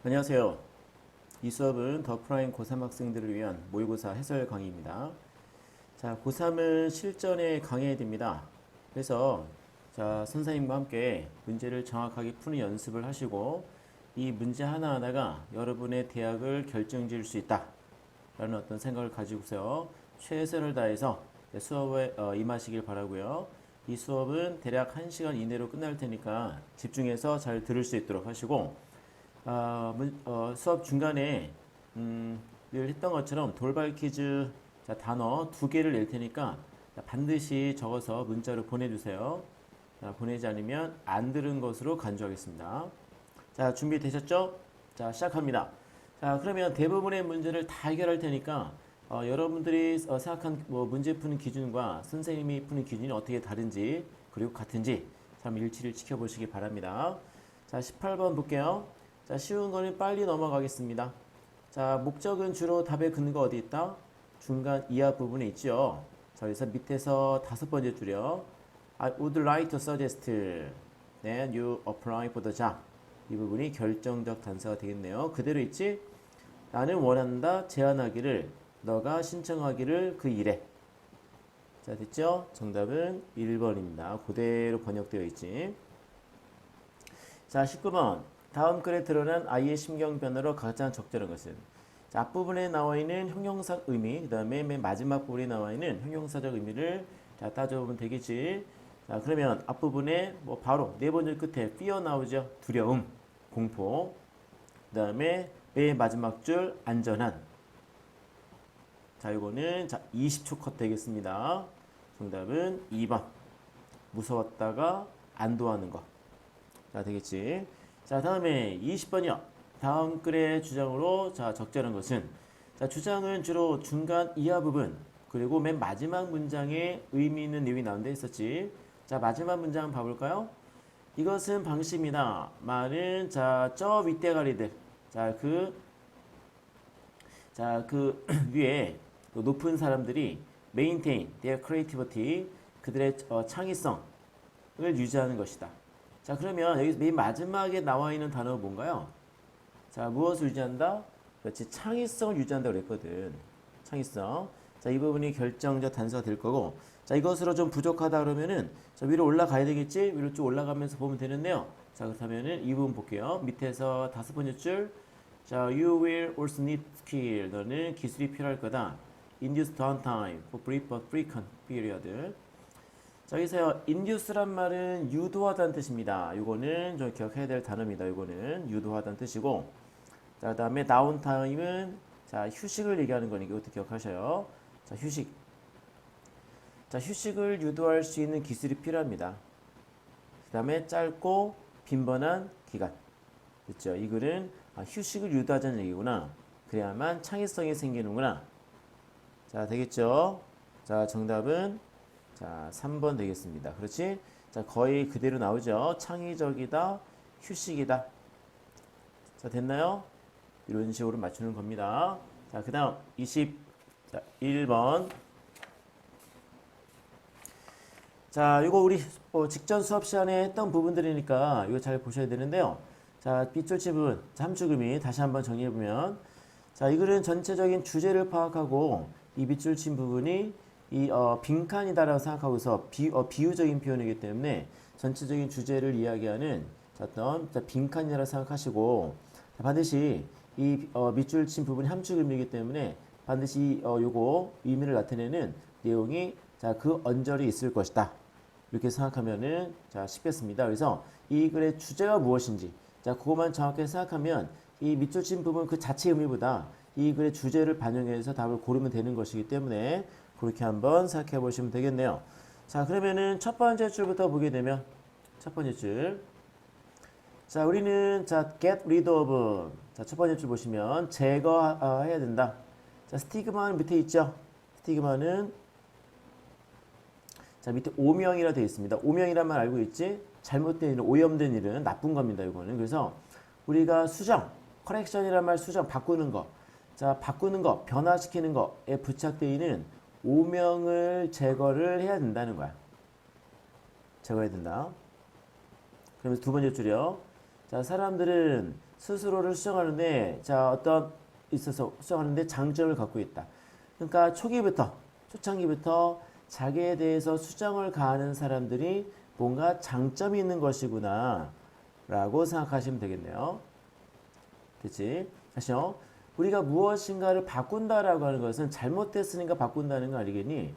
안녕하세요. 이 수업은 더 프라임 고3 학생들을 위한 모의고사 해설 강의입니다. 자, 고3은 실전에 강해야 됩니다. 그래서 자, 선생님과 함께 문제를 정확하게 푸는 연습을 하시고 이 문제 하나하나가 여러분의 대학을 결정지을 수 있다 라는 어떤 생각을 가지고서 최선을 다해서 수업에 임하시길 바라고요. 이 수업은 대략 1시간 이내로 끝날 테니까 집중해서 잘 들을 수 있도록 하시고 수업 중간에 늘 했던 것처럼 돌발 퀴즈 자, 단어 2개를 낼 테니까 반드시 적어서 문자로 보내주세요. 자, 보내지 않으면 안 들은 것으로 간주하겠습니다. 자, 준비되셨죠? 자, 시작합니다. 자, 그러면 대부분의 문제를 다 해결할 테니까 여러분들이 생각한 문제 푸는 기준과 선생님이 푸는 기준이 어떻게 다른지 그리고 같은지 참 일치를 지켜보시기 바랍니다. 자, 18번 볼게요. 자, 쉬운 거는 빨리 넘어가겠습니다. 자, 목적은 주로 답의 근거 어디 있다? 중간 이하 부분에 있죠. 자, 그래서 밑에서 5번째 줄이요. I would like to suggest that you apply for the job. 이 부분이 결정적 단서가 되겠네요. 그대로 있지? 나는 원한다, 제안하기를, 너가 신청하기를 그 일에. 자, 됐죠? 정답은 1번입니다. 그대로 번역되어 있지. 자, 19번. 다음 글에 드러난 아이의 심경 변화로 가장 적절한 것은? 자, 앞부분에 나와 있는 형용사 의미, 그 다음에 맨 마지막 부분에 나와 있는 형용사적 의미를 자, 따져보면 되겠지. 자, 그러면 앞부분에 바로 네 번째 끝에 fear 나오죠. 두려움, 공포. 그 다음에 맨 마지막 줄 안전한. 자, 이거는 자, 20초 컷 되겠습니다. 정답은 2번. 무서웠다가 안도하는 거. 자, 되겠지. 자, 다음에 20번이요. 다음 글의 주장으로 자, 적절한 것은? 자, 주장은 주로 중간 이하 부분 그리고 맨 마지막 문장에 의미 있는 내용이 나온 데 있었지. 자, 마지막 문장 봐볼까요? 이것은 방심이다. 말은 자, 저 윗대가리들. 그 위에 높은 사람들이 maintain their creativity 그들의 창의성을 유지하는 것이다. 자, 그러면 여기 맨 마지막에 나와 있는 단어가 뭔가요? 자, 무엇을 유지한다? 그렇지, 창의성을 유지한다고 그랬거든. 창의성. 자, 이 부분이 결정적 단서가 될 거고, 자, 이것으로 좀 부족하다 그러면은 자, 위로 올라가야 되겠지? 위로 쭉 올라가면서 보면 되는데요. 자, 그렇다면은 이 부분 볼게요. 밑에서 5번째 줄. 자, you will also need skill. 너는 기술이 필요할 거다. Induce downtime for brief but frequent period. 자, 여기서 induce란 말은 유도하다는 뜻입니다. 이거는 좀 기억해야 될 단어입니다. 이거는 유도하다는 뜻이고, 자, 그다음에 다운타임은 자, 휴식을 얘기하는 거니까 이것도 기억하셔요. 자, 휴식. 자, 휴식을 유도할 수 있는 기술이 필요합니다. 그다음에 짧고 빈번한 기간. 그렇죠? 이 글은 휴식을 유도하자는 얘기구나. 그래야만 창의성이 생기는구나. 자, 되겠죠? 자, 정답은 자, 3번 되겠습니다. 그렇지? 자, 거의 그대로 나오죠. 창의적이다, 휴식이다. 자, 됐나요? 이런 식으로 맞추는 겁니다. 자, 그 다음 21번. 자, 이거 우리 직전 수업 시간에 했던 부분들이니까 이거 잘 보셔야 되는데요. 자, 빗줄치 부분, 함축의미 다시 한번 정리해보면, 자, 이 글은 전체적인 주제를 파악하고 이 밑줄친 부분이 이 빈칸이다라고 생각하고서 비유적인 표현이기 때문에 전체적인 주제를 이야기하는 어떤 빈칸이라고 생각하시고, 반드시 이 밑줄 친 부분이 함축 의미이기 때문에 반드시 요거 의미를 나타내는 내용이 자, 그 언저리 있을 것이다. 이렇게 생각하면은 자, 쉽겠습니다. 그래서 이 글의 주제가 무엇인지 자, 그것만 정확하게 생각하면 이 밑줄 친 부분 그 자체 의미보다 이 글의 주제를 반영해서 답을 고르면 되는 것이기 때문에 그렇게 한번 생각해 보시면 되겠네요. 자, 그러면은 첫 번째 줄부터 보게 되면 첫 번째 줄. 자, 우리는 자, get rid of. 자, 첫 번째 줄 보시면 제거해야 된다. 자, 스티그마는 밑에 있죠. 스티그마는 자, 밑에 오명이라 되어 있습니다. 오명이란 말 알고 있지? 잘못된 일은, 오염된 일은 나쁜 겁니다. 이거는. 그래서 우리가 수정, 커렉션이란 말 수정, 바꾸는 거. 자, 바꾸는 거, 변화시키는 거에 부착되어 있는 오명을 제거를 해야 된다는 거야. 제거해야 된다. 그러면서 두 번째 줄이요. 자, 사람들은 스스로를 수정하는데, 자, 어떤 있어서 수정하는데 장점을 갖고 있다. 그러니까 초창기부터 자기에 대해서 수정을 가하는 사람들이 뭔가 장점이 있는 것이구나 라고 생각하시면 되겠네요. 됐지? 다시요. 우리가 무엇인가를 바꾼다라고 하는 것은 잘못됐으니까 바꾼다는 거 아니겠니?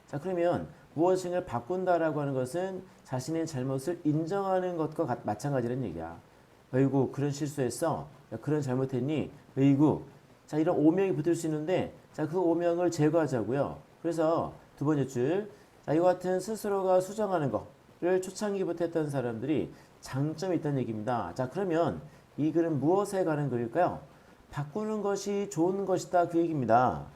자, 그러면 무엇인가를 바꾼다라고 하는 것은 자신의 잘못을 인정하는 것과 마찬가지라는 얘기야. 어이구, 그런 실수했어. 야, 그런 잘못했니? 어이구. 자, 이런 오명이 붙을 수 있는데, 자, 그 오명을 제거하자고요. 그래서 두 번째 줄. 자, 이와 같은 스스로가 수정하는 거를 초창기부터 했던 사람들이 장점이 있다는 얘기입니다. 자, 그러면 이 글은 무엇에 관한 글일까요? 바꾸는 것이 좋은 것이다. 그 얘기입니다.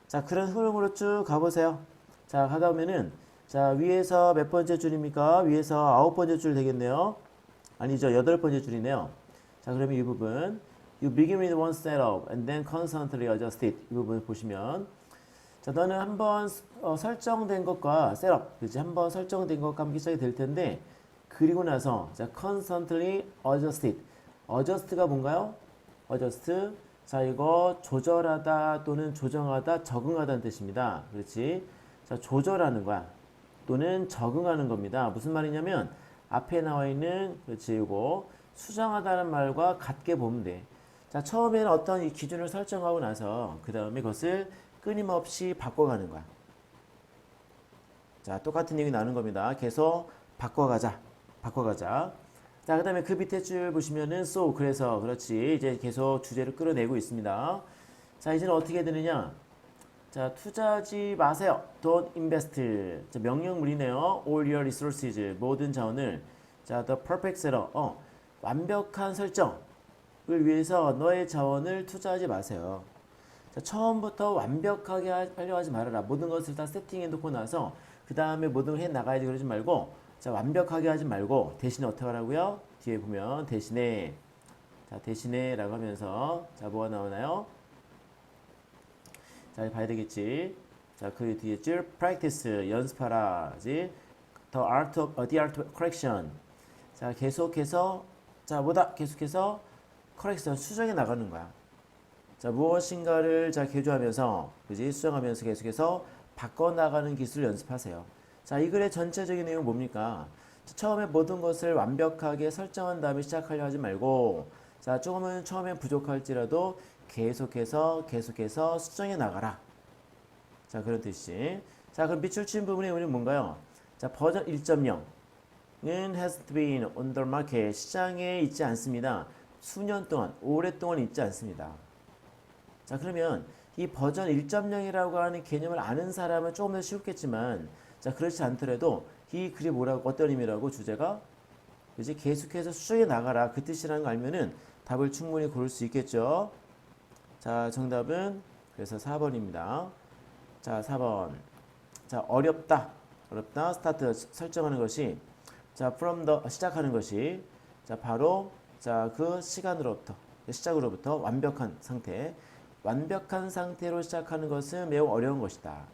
자, 그런 흐름으로 쭉 가보세요. 자, 가다 보면은, 자, 위에서 몇 번째 줄입니까? 위에서 9번째 줄 되겠네요. 아니죠. 8번째 줄이네요. 자, 그러면 이 부분. You begin with one setup and then constantly adjust it. 이 부분을 보시면. 자, 너는 한번 설정된 것과 셋업, 그렇지? 한번 설정된 것과 함께 시작이 될 텐데, 그리고 나서, 자, constantly adjust it. adjust가 뭔가요? adjust. 자, 이거 조절하다 또는 조정하다, 적응하다는 뜻입니다. 그렇지? 자, 조절하는 거야. 또는 적응하는 겁니다. 무슨 말이냐면, 앞에 나와 있는, 그렇지, 이거 수정하다는 말과 같게 보면 돼. 자, 처음에는 어떤 이 기준을 설정하고 나서, 그 다음에 그것을 끊임없이 바꿔가는 거야. 자, 똑같은 얘기 나눈 겁니다. 계속 바꿔가자. 자, 그 다음에 그 밑에 줄 보시면은 so, 그래서, 그렇지. 이제 계속 주제를 끌어내고 있습니다. 자, 이제는 어떻게 되느냐. 자, 투자하지 마세요. Don't invest. 자, 명령문이네요. All your resources. 모든 자원을. 자, the perfect setup. 완벽한 설정을 위해서 너의 자원을 투자하지 마세요. 자, 처음부터 완벽하게 하려 하지 말아라. 모든 것을 다 세팅해 놓고 나서 그 다음에 모든 걸 해 나가야지 그러지 말고, 자, 완벽하게 하지 말고 대신에 어떻게 하라고요? 뒤에 보면 대신에, 자, 대신에 라고 하면서, 자, 뭐가 나오나요? 자, 봐야 되겠지. 자, 그 뒤에 줄 practice, 연습하라. 지 the art of correction. 자, 계속해서, 자, 뭐다? 계속해서 correction, 수정해 나가는 거야. 자, 무엇인가를 자, 개조하면서, 그지? 수정하면서 계속해서 바꿔나가는 기술을 연습하세요. 자, 이 글의 전체적인 내용은 뭡니까? 자, 처음에 모든 것을 완벽하게 설정한 다음에 시작하려 하지 말고, 자, 조금은 처음엔 부족할지라도 계속해서 수정해 나가라. 자, 그런 뜻이. 자, 그럼 밑줄 친 부분의 의미는 뭔가요? 자, 버전 1.0은 has been on the market. 시장에 있지 않습니다. 수년 동안, 오랫동안 있지 않습니다. 자, 그러면 이 버전 1.0이라고 하는 개념을 아는 사람은 조금 더 쉽겠지만, 자, 그렇지 않더라도 이 글이 뭐라고, 어떤 의미라고, 주제가 이제 계속해서 수정해 나가라, 그 뜻이라는 거 알면은 답을 충분히 고를 수 있겠죠. 자, 정답은 그래서 4번입니다. 자, 4번. 자, 어렵다, 스타트, 설정하는 것이, 자, from the, 시작하는 것이, 자, 바로, 자, 그 시작으로부터 완벽한 상태로 시작하는 것은 매우 어려운 것이다.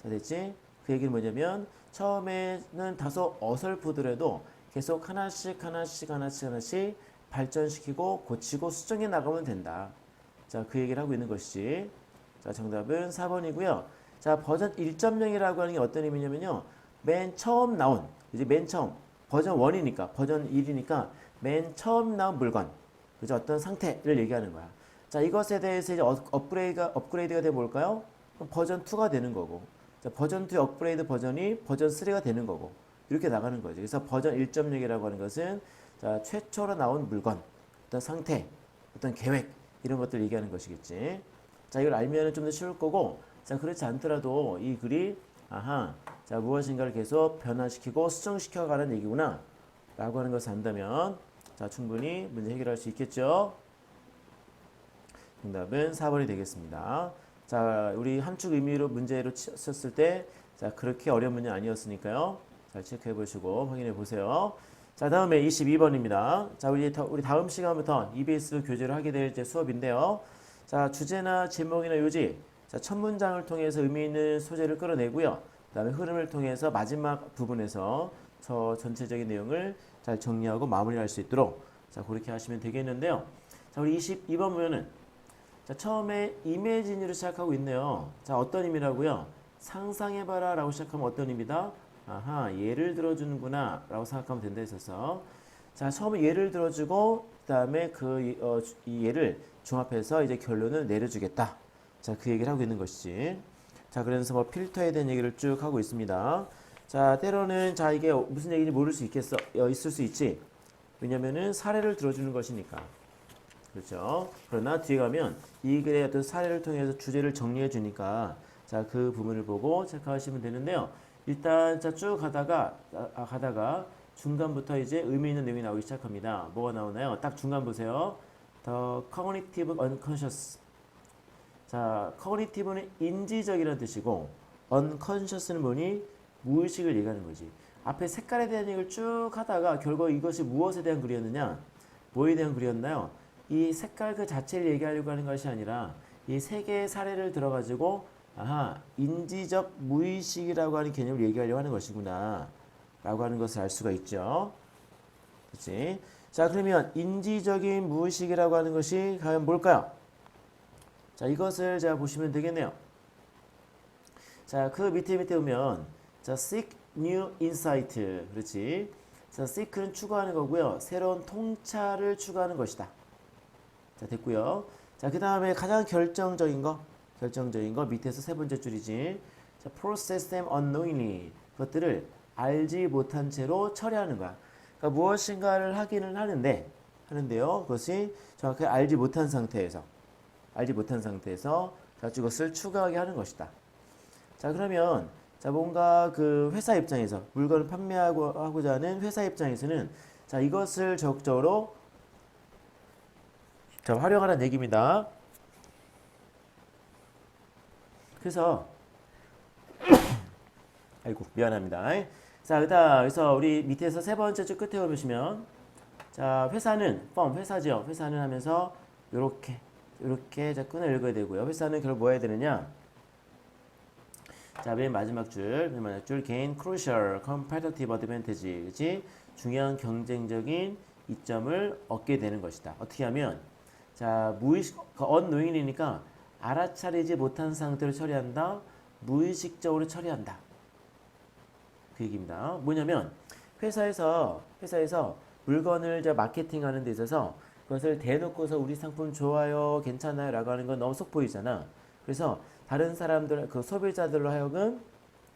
자, 됐지? 그 얘기는 뭐냐면, 처음에는 다소 어설프더라도 계속 하나씩 발전시키고 고치고 수정해 나가면 된다. 자, 그 얘기를 하고 있는 것이지. 자, 정답은 4번이고요. 자, 버전 1.0이라고 하는 게 어떤 의미냐면요, 맨 처음 나온, 이제 맨 처음, 버전 1이니까, 버전 1이니까 맨 처음 나온 물건, 그죠? 어떤 상태를 얘기하는 거야. 자, 이것에 대해서 이제 업그레이드가 되면 뭘까요? 그럼 버전 2가 되는 거고, 자, 버전 2 업그레이드 버전이 버전 3가 되는 거고, 이렇게 나가는 거죠. 그래서 버전 1.0이라고 하는 것은, 자, 최초로 나온 물건, 어떤 상태, 어떤 계획, 이런 것들 얘기하는 것이겠지. 자, 이걸 알면 좀 더 쉬울 거고, 자, 그렇지 않더라도 이 글이, 자, 무엇인가를 계속 변화시키고 수정시켜가는 얘기구나 라고 하는 것을 안다면, 자, 충분히 문제 해결할 수 있겠죠. 정답은 4번이 되겠습니다. 자, 우리 함축 의미로 문제로 썼을 때, 자, 그렇게 어려운 문제 아니었으니까요. 잘 체크해 보시고 확인해 보세요. 자, 다음에 22번입니다. 자, 우리 다음 시간부터 EBS 교재를 하게 될 이제 수업인데요. 자, 주제나 제목이나 요지, 자, 첫 문장을 통해서 의미 있는 소재를 끌어내고요. 그 다음에 흐름을 통해서 마지막 부분에서 저 전체적인 내용을 잘 정리하고 마무리할 수 있도록 자, 그렇게 하시면 되겠는데요. 자, 우리 22번 보면은 자, 처음에 이미지니로 시작하고 있네요. 자, 어떤 의미라고요? 상상해봐라 라고 시작하면 어떤 의미다? 아하, 예를 들어주는구나 라고 생각하면 된다 했었어. 자, 처음에 예를 들어주고 그 다음에 이 예를 종합해서 이제 결론을 내려주겠다. 자, 그 얘기를 하고 있는 것이지. 자, 그래서 뭐 필터에 대한 얘기를 쭉 하고 있습니다. 자, 때로는 자, 이게 무슨 얘기인지 모를 수 있을 수 있지. 왜냐면은 사례를 들어주는 것이니까. 그렇죠. 그러나 뒤에 가면 이 글의 어떤 사례를 통해서 주제를 정리해 주니까 자, 그 부분을 보고 체크하시면 되는데요. 일단 자, 쭉 가다가 중간부터 이제 의미 있는 내용이 나오기 시작합니다. 뭐가 나오나요? 딱 중간 보세요. The cognitive unconscious. 자, cognitive는 인지적이라는 뜻이고 unconscious는 뭐니? 무의식을 얘기하는 거지. 앞에 색깔에 대한 얘기를 쭉 하다가 결국 이것이 무엇에 대한 글이었느냐? 뭐에 대한 글이었나요? 이 색깔 그 자체를 얘기하려고 하는 것이 아니라 이 세 개의 사례를 들어가지고 아하, 인지적 무의식이라고 하는 개념을 얘기하려고 하는 것이구나 라고 하는 것을 알 수가 있죠. 그렇지? 자, 그러면 인지적인 무의식이라고 하는 것이 과연 뭘까요? 자, 이것을 제가 보시면 되겠네요. 자, 그 밑에 보면 자, seek new insight. 그렇지? 자, seek는 추구하는 거고요. 새로운 통찰을 추구하는 것이다. 자, 됐고요. 자, 그 다음에 가장 결정적인 거 밑에서 세 번째 줄이지. 자, process them unknowingly. 그것들을 알지 못한 채로 처리하는 거야. 그러니까 무엇인가를 하기는 하는데요. 그것이 정확하게 알지 못한 상태에서 자, 이것을 추가하게 하는 것이다. 자, 그러면 자, 뭔가 그 회사 입장에서 물건을 판매하고자 하는 회사 입장에서는 자, 이것을 적극적으로 자, 활용하라는 얘기입니다. 그래서 아이고 미안합니다. 자, 그래서 우리 밑에서 세 번째 줄 끝에 보시면 자, 회사는 회사죠. 회사는 하면서 요렇게 자, 끊어 읽어야 되고요. 회사는 결국 뭐 해야 되느냐? 자, 맨 마지막 줄 gain crucial competitive advantage. 그치? 중요한 경쟁적인 이점을 얻게 되는 것이다. 어떻게 하면 자, unknowing이니까 알아차리지 못한 상태로 처리한다. 무의식적으로 처리한다. 그 얘기입니다. 뭐냐면 회사에서 물건을 이제 마케팅하는 데 있어서 그것을 대놓고서 우리 상품 좋아요, 괜찮아요 라고 하는 건 너무 속 보이잖아. 그래서 다른 사람들, 그 소비자들로 하여금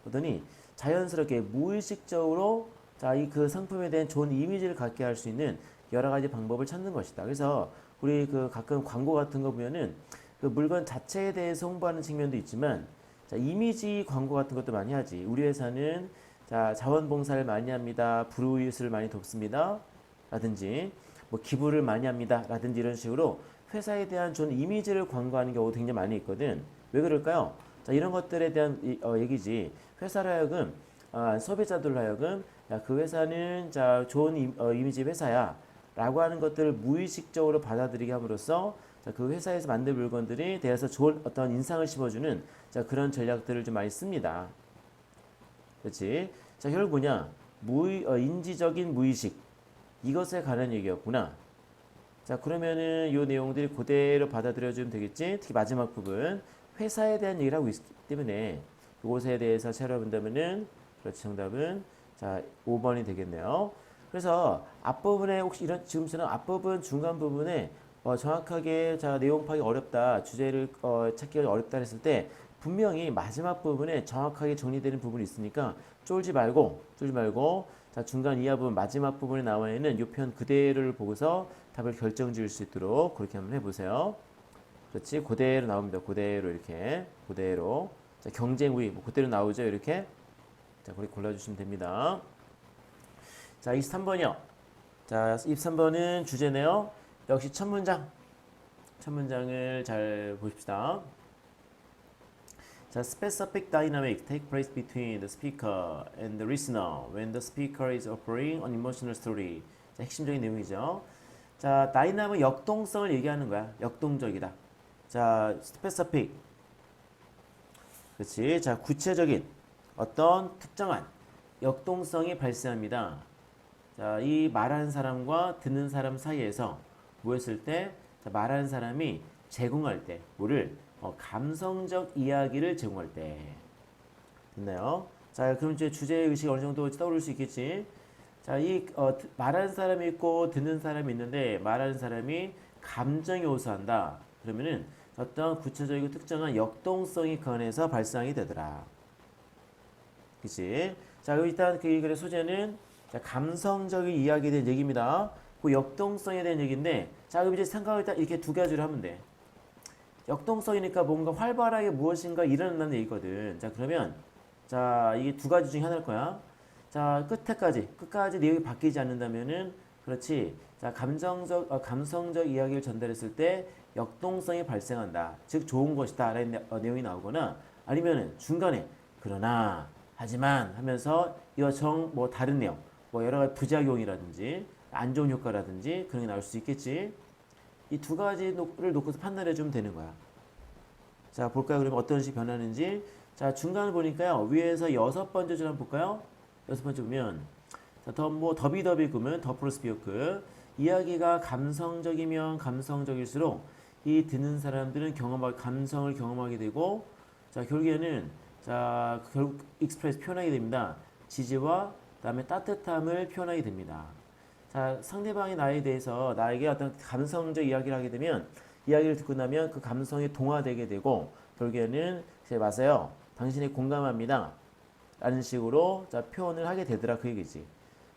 보더니 자연스럽게 무의식적으로 자, 그 상품에 대한 좋은 이미지를 갖게 할 수 있는 여러 가지 방법을 찾는 것이다. 그래서 우리 그 가끔 광고 같은 거 보면은 그 물건 자체에 대해서 홍보하는 측면도 있지만 자, 이미지 광고 같은 것도 많이 하지. 우리 회사는 자, 자원봉사를 많이 합니다. 불우이웃을 많이 돕습니다. 라든지 뭐 기부를 많이 합니다. 라든지 이런 식으로 회사에 대한 좋은 이미지를 광고하는 경우도 굉장히 많이 있거든. 왜 그럴까요? 자, 이런 것들에 대한 얘기지. 회사로 하여금 소비자들로 하여금 야, 그 회사는 자, 좋은 이미지 회사야 라고 하는 것들을 무의식적으로 받아들이게 함으로써 자, 그 회사에서 만든 물건들이 대해서 좋은 어떤 인상을 심어주는 자, 그런 전략들을 좀 많이 씁니다. 그렇지? 자, 결국 뭐냐? 인지적인 무의식. 이것에 관한 얘기였구나. 자, 그러면은 이 내용들이 그대로 받아들여주면 되겠지? 특히 마지막 부분. 회사에 대한 얘기를 하고 있기 때문에 이것에 대해서 찾아본다면은 그렇지, 정답은 자, 5번이 되겠네요. 그래서 앞부분에 혹시 지금처럼 앞부분, 중간 부분에 정확하게 자, 내용 파악이 어렵다, 주제를 찾기가 어렵다 했을 때 분명히 마지막 부분에 정확하게 정리되는 부분이 있으니까 쫄지 말고 자, 중간 이하 부분 마지막 부분에 나와 있는 이 편 그대로를 보고서 답을 결정 지을 수 있도록 그렇게 한번 해보세요. 그렇지? 그대로 나옵니다. 그대로 이렇게 그대로 자, 경쟁 우위 뭐 그대로 나오죠. 이렇게 자, 그렇게 골라주시면 됩니다. 자, 23번이요. 자, 23번은 주제네요. 역시 첫 문장을 잘 보십시다. 자, specific dynamic take place between the speaker and the listener when the speaker is offering an emotional story. 자, 핵심적인 내용이죠. 자, 다이나믹 역동성을 얘기하는 거야. 역동적이다. 자, specific. 그렇지. 자, 구체적인 어떤 특정한 역동성이 발생합니다. 자, 이 말하는 사람과 듣는 사람 사이에서 뭐였을 때, 자, 말하는 사람이 제공할 때, 뭐를 감성적 이야기를 제공할 때. 됐나요? 자, 그럼 이제 주제 의식이 어느 정도 떠오를 수 있겠지. 자, 말하는 사람이 있고 듣는 사람이 있는데 말하는 사람이 감정이 호소한다. 그러면은 어떤 구체적이고 특정한 역동성이 그 안에서 발생이 되더라. 그치? 자, 그럼 일단 그 글의 소재는 자, 감성적인 이야기에 대한 얘기입니다. 그 역동성에 대한 얘기인데, 자, 그럼 이제 생각을 일단 이렇게 두 가지로 하면 돼. 역동성이니까 뭔가 활발하게 무엇인가 일어난다는 얘기거든. 자, 그러면 자, 이게 두 가지 중에 하나일 거야. 자, 끝까지 내용이 바뀌지 않는다면은 그렇지. 자, 감성적 이야기를 전달했을 때 역동성이 발생한다. 즉 좋은 것이다 라는 내용이 나오거나 아니면은 중간에 그러나 하지만 하면서 이거 뭐 다른 내용 뭐 여러 가지 부작용이라든지 안 좋은 효과라든지 그런 게 나올 수 있겠지. 이 두 가지를 놓고서 판단해 주면 되는 거야. 자, 볼까요? 그러면 어떤 식이 변하는지. 자, 중간을 보니까요. 위에서 여섯 번째 줄 한번 볼까요? 여섯 번째 보면 자, 더비더비 그러면 더 플러스 비오크 이야기가 감성적이면 감성적일수록 이 듣는 사람들은 감성을 경험하게 되고 자, 결국에는 자, 결국 익스프레스 표현하게 됩니다. 지지와 그다음에 따뜻함을 표현하게 됩니다. 자, 상대방이 나에 대해서 나에게 어떤 감성적 이야기를 하게 되면 이야기를 듣고 나면 그 감성에 동화되게 되고 결국에는 이제 맞아요. 당신이 공감합니다. 라는 식으로 자, 표현을 하게 되더라 그 얘기지.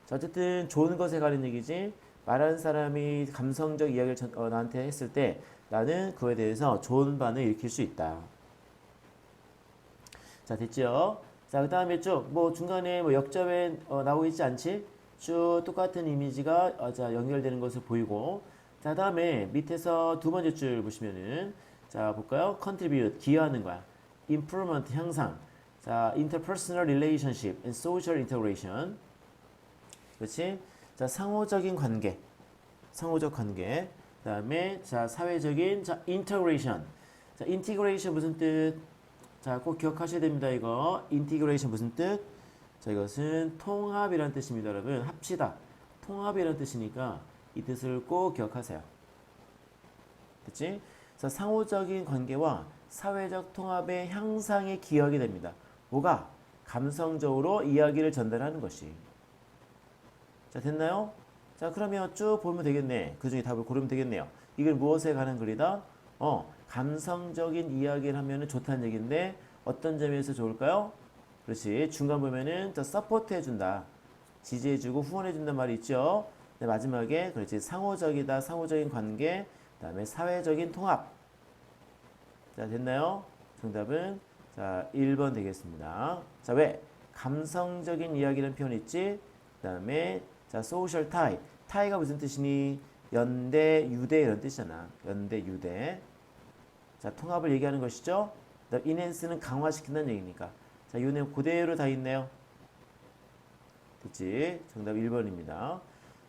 자, 어쨌든 좋은 것에 가는 얘기지. 말하는 사람이 감성적 이야기를 나한테 했을 때 나는 그에 대해서 좋은 반응을 일으킬 수 있다. 자, 됐죠? 자, 그 다음에 쭉 뭐 중간에 뭐 역접에 나오고 있지 않지? 쭉 똑같은 이미지가 자, 연결되는 것을 보이고 자, 다음에 밑에서 두 번째 줄 보시면은 자, 볼까요? contribute 기여하는 거야. improvement 향상. 자, interpersonal relationship and social integration. 그렇지? 자, 상호적 관계. 그다음에 자, 사회적인 자, integration. 자, integration 무슨 뜻? 자, 꼭 기억하셔야 됩니다. 이거 integration 무슨 뜻? 자, 이것은 통합이라는 뜻입니다, 여러분. 합시다. 통합이라는 뜻이니까 이 뜻을 꼭 기억하세요. 됐지? 자, 상호적인 관계와 사회적 통합의 향상에 기여하게 됩니다. 뭐가? 감성적으로 이야기를 전달하는 것이. 자, 됐나요? 자, 그러면 쭉 보면 되겠네. 그 중에 답을 고르면 되겠네요. 이걸 무엇에 관한 글이다? 감성적인 이야기를 하면 좋다는 얘기인데 어떤 점에서 좋을까요? 그렇지. 중간 보면은 더 서포트 해준다. 지지해주고 후원해준단 말이 있죠. 네, 마지막에 그렇지. 상호적이다. 상호적인 관계. 그 다음에 사회적인 통합. 자, 됐나요? 정답은 자 1번 되겠습니다. 자, 왜? 감성적인 이야기라는 표현이 있지. 그 다음에 자 social tie. tie가 무슨 뜻이니? 연대, 유대 이런 뜻이잖아. 연대, 유대. 자, 통합을 얘기하는 것이죠. enhance는 강화시킨다는 얘기니까. 자, 이 내용 그대로 다 있네요. 됐지? 정답 1번입니다.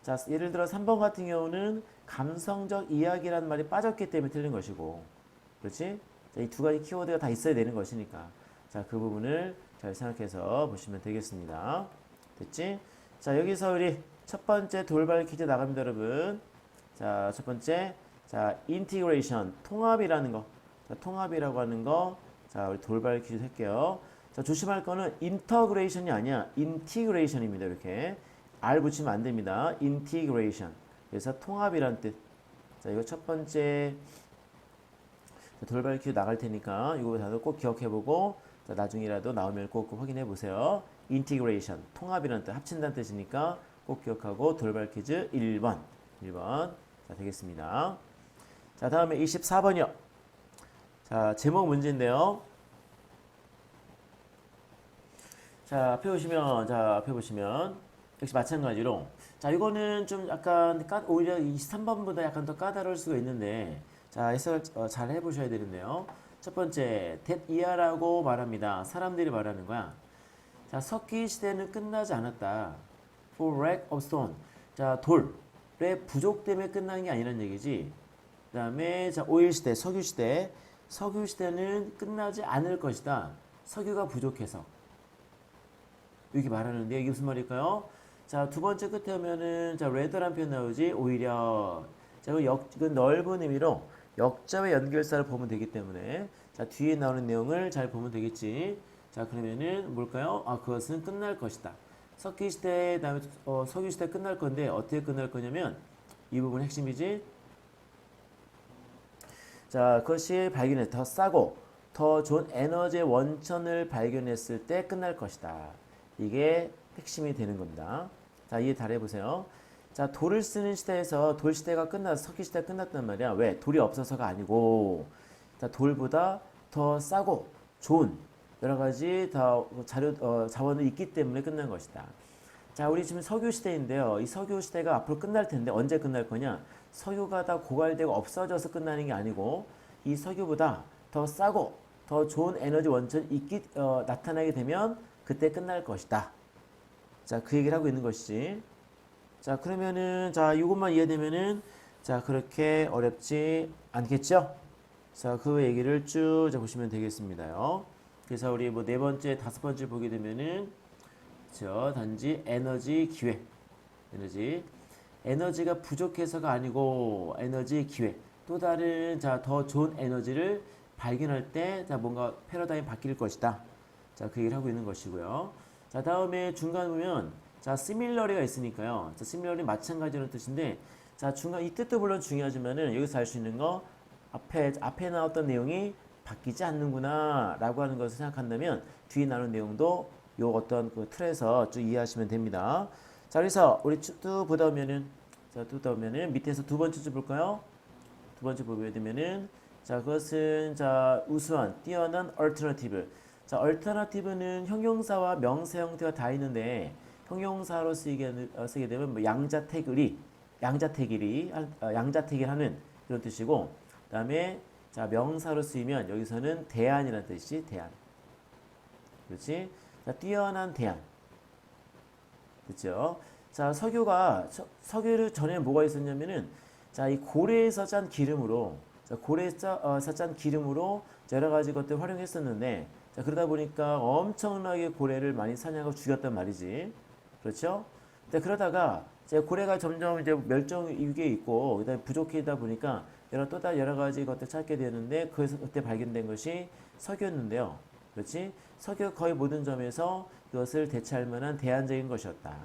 자, 예를 들어 3번 같은 경우는 감성적 이야기라는 말이 빠졌기 때문에 틀린 것이고, 그렇지? 자, 이 두 가지 키워드가 다 있어야 되는 것이니까. 자, 그 부분을 잘 생각해서 보시면 되겠습니다. 됐지? 자, 여기서 우리 첫 번째 돌발 퀴즈 나갑니다, 여러분. 자, 첫 번째. 자, integration. 통합이라는 거. 자, 통합이라고 하는 거. 자, 우리 돌발 퀴즈 할게요. 자, 조심할 거는 integration이 아니야. integration입니다. 이렇게. R 붙이면 안 됩니다. integration. 그래서 통합이란 뜻. 자, 이거 첫 번째 돌발 퀴즈 나갈 테니까 이거 다들 꼭 기억해보고 자, 나중이라도 나오면 꼭 확인해 보세요. integration. 통합이란 뜻. 합친다는 뜻이니까 꼭 기억하고 돌발 퀴즈 1번. 1번. 자, 되겠습니다. 자, 다음에 24번이요. 자, 제목 문제인데요. 자, 앞에 보시면 역시 마찬가지로 자, 이거는 좀 약간 오히려 23번보다 약간 더 까다로울 수가 있는데 자, 해석을 잘 해보셔야 되는데요. 첫 번째, that year라고 말합니다. 사람들이 말하는 거야. 자, 석기 시대는 끝나지 않았다. For lack of stone. 자, 돌의 부족 때문에 끝나는 게 아니란 얘기지. 그 다음에 자, 오일 시대, 석유 시대. 석유 시대는 끝나지 않을 것이다. 석유가 부족해서. 이렇게 말하는데 이게 무슨 말일까요? 자, 두 번째 끝에 오면은 자, rather란 표현 나오지. 오히려. 자, 이건 넓은 의미로 역자와 연결사를 보면 되기 때문에 자, 뒤에 나오는 내용을 잘 보면 되겠지. 자, 그러면은 뭘까요? 아, 그것은 끝날 것이다. 석기 시대 다음에 석유 시대 끝날 건데 어떻게 끝날 거냐면 이 부분 핵심이지. 자, 그것이 발견해 더 싸고 더 좋은 에너지의 원천을 발견했을 때 끝날 것이다. 이게 핵심이 되는 겁니다. 자, 이해 잘 해보세요. 자, 돌을 쓰는 시대에서 돌 시대가 끝나서 석기 시대가 끝났단 말이야. 왜? 돌이 없어서가 아니고 자, 돌보다 더 싸고 좋은 여러 가지 자원이 있기 때문에 끝난 것이다. 자, 우리 지금 석유 시대인데요. 이 석유 시대가 앞으로 끝날 텐데 언제 끝날 거냐? 석유가 다 고갈되고 없어져서 끝나는 게 아니고 이 석유보다 더 싸고 더 좋은 에너지 원천이 나타나게 되면 그때 끝날 것이다. 자, 그 얘기를 하고 있는 것이지. 자, 그러면은 자, 이것만 이해되면은 자, 그렇게 어렵지 않겠죠? 자, 그 얘기를 쭉 보시면 되겠습니다요. 그래서 우리 뭐 네 번째, 다섯 번째 보게 되면은 그렇죠. 단지 에너지 기회. 에너지가 부족해서가 아니고 에너지 기회. 또 다른 자, 더 좋은 에너지를 발견할 때 자, 뭔가 패러다임이 바뀔 것이다. 자, 그 얘기를 하고 있는 것이고요. 자, 다음에 중간 보면 자, similarly가 있으니까요. 자, similarly 마찬가지라는 뜻인데 자, 중간 이 뜻도 물론 중요하지만은 여기서 알 수 있는 거 앞에 나왔던 내용이 바뀌지 않는구나 라고 하는 것을 생각한다면 뒤에 나오는 내용도 요 어떤 그 틀에서 쭉 이해하시면 됩니다. 자, 그래서 우리 또 보다 보면은 밑에서 두 번째 줄 볼까요? 두 번째 보게 되면은 자, 그것은 자, 우수한 뛰어난 alternative. 자, alternative는 형용사와 명사 형태가 다 있는데 형용사로 쓰게 되면 뭐 양자택일하는 이런 뜻이고 그다음에 자, 명사로 쓰이면 여기서는 대안이라는 뜻이지. 대안. 그렇지? 자, 뛰어난 대안. 그렇죠? 자, 석유를 전에 뭐가 있었냐면은 자, 이 고래에서 짠 기름으로 여러 가지 것들 활용했었는데 자, 그러다 보니까 엄청나게 고래를 많이 사냥하고 죽였단 말이지. 그렇죠? 그러다가 이제 고래가 점점 이제 멸종 위기에 있고 그다음에 부족하다 보니까 여러 가지 것들 찾게 되는데 그때 발견된 것이 석유였는데요. 그렇지? 석유 거의 모든 점에서 그것을 대체할 만한 대안적인 것이었다.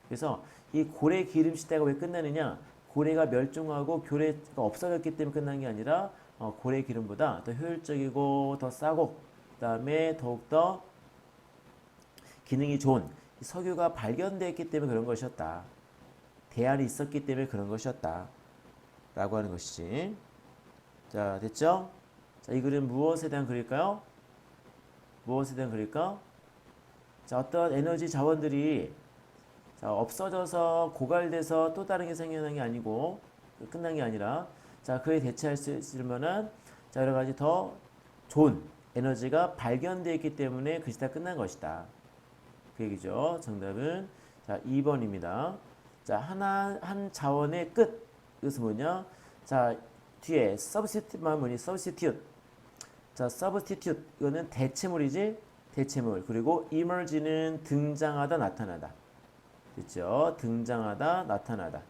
그래서 이 고래 기름 시대가 왜 끝나느냐? 고래가 멸종하고 고래가 없어졌기 때문에 끝난 게 아니라 고래 기름보다 더 효율적이고 더 싸고 그다음에 더욱더 기능이 좋은 석유가 발견됐기 때문에 그런 것이었다. 대안이 있었기 때문에 그런 것이었다. 라고 하는 것이지. 자, 됐죠? 자, 이 그림 무엇에 대한 글일까요? 무엇에 대한 글일까? 자, 어떤 에너지 자원들이 자, 없어져서 고갈돼서 또 다른 게 생겨난 게 아니고 끝난 게 아니라 자, 그에 대체할 수 있을 만한 자, 여러 가지 더 좋은 에너지가 발견되어 있기 때문에 그 시대가 끝난 것이다. 그 얘기죠. 정답은 자, 2번입니다. 자, 한 자원의 끝. 이것은 뭐냐? 자, 뒤에 substitute만 보니 substitute. 자, substitute 이거는 대체물이지. 대체물. 그리고 emerge는 등장하다, 나타나다. 됐죠? 등장하다, 나타나다.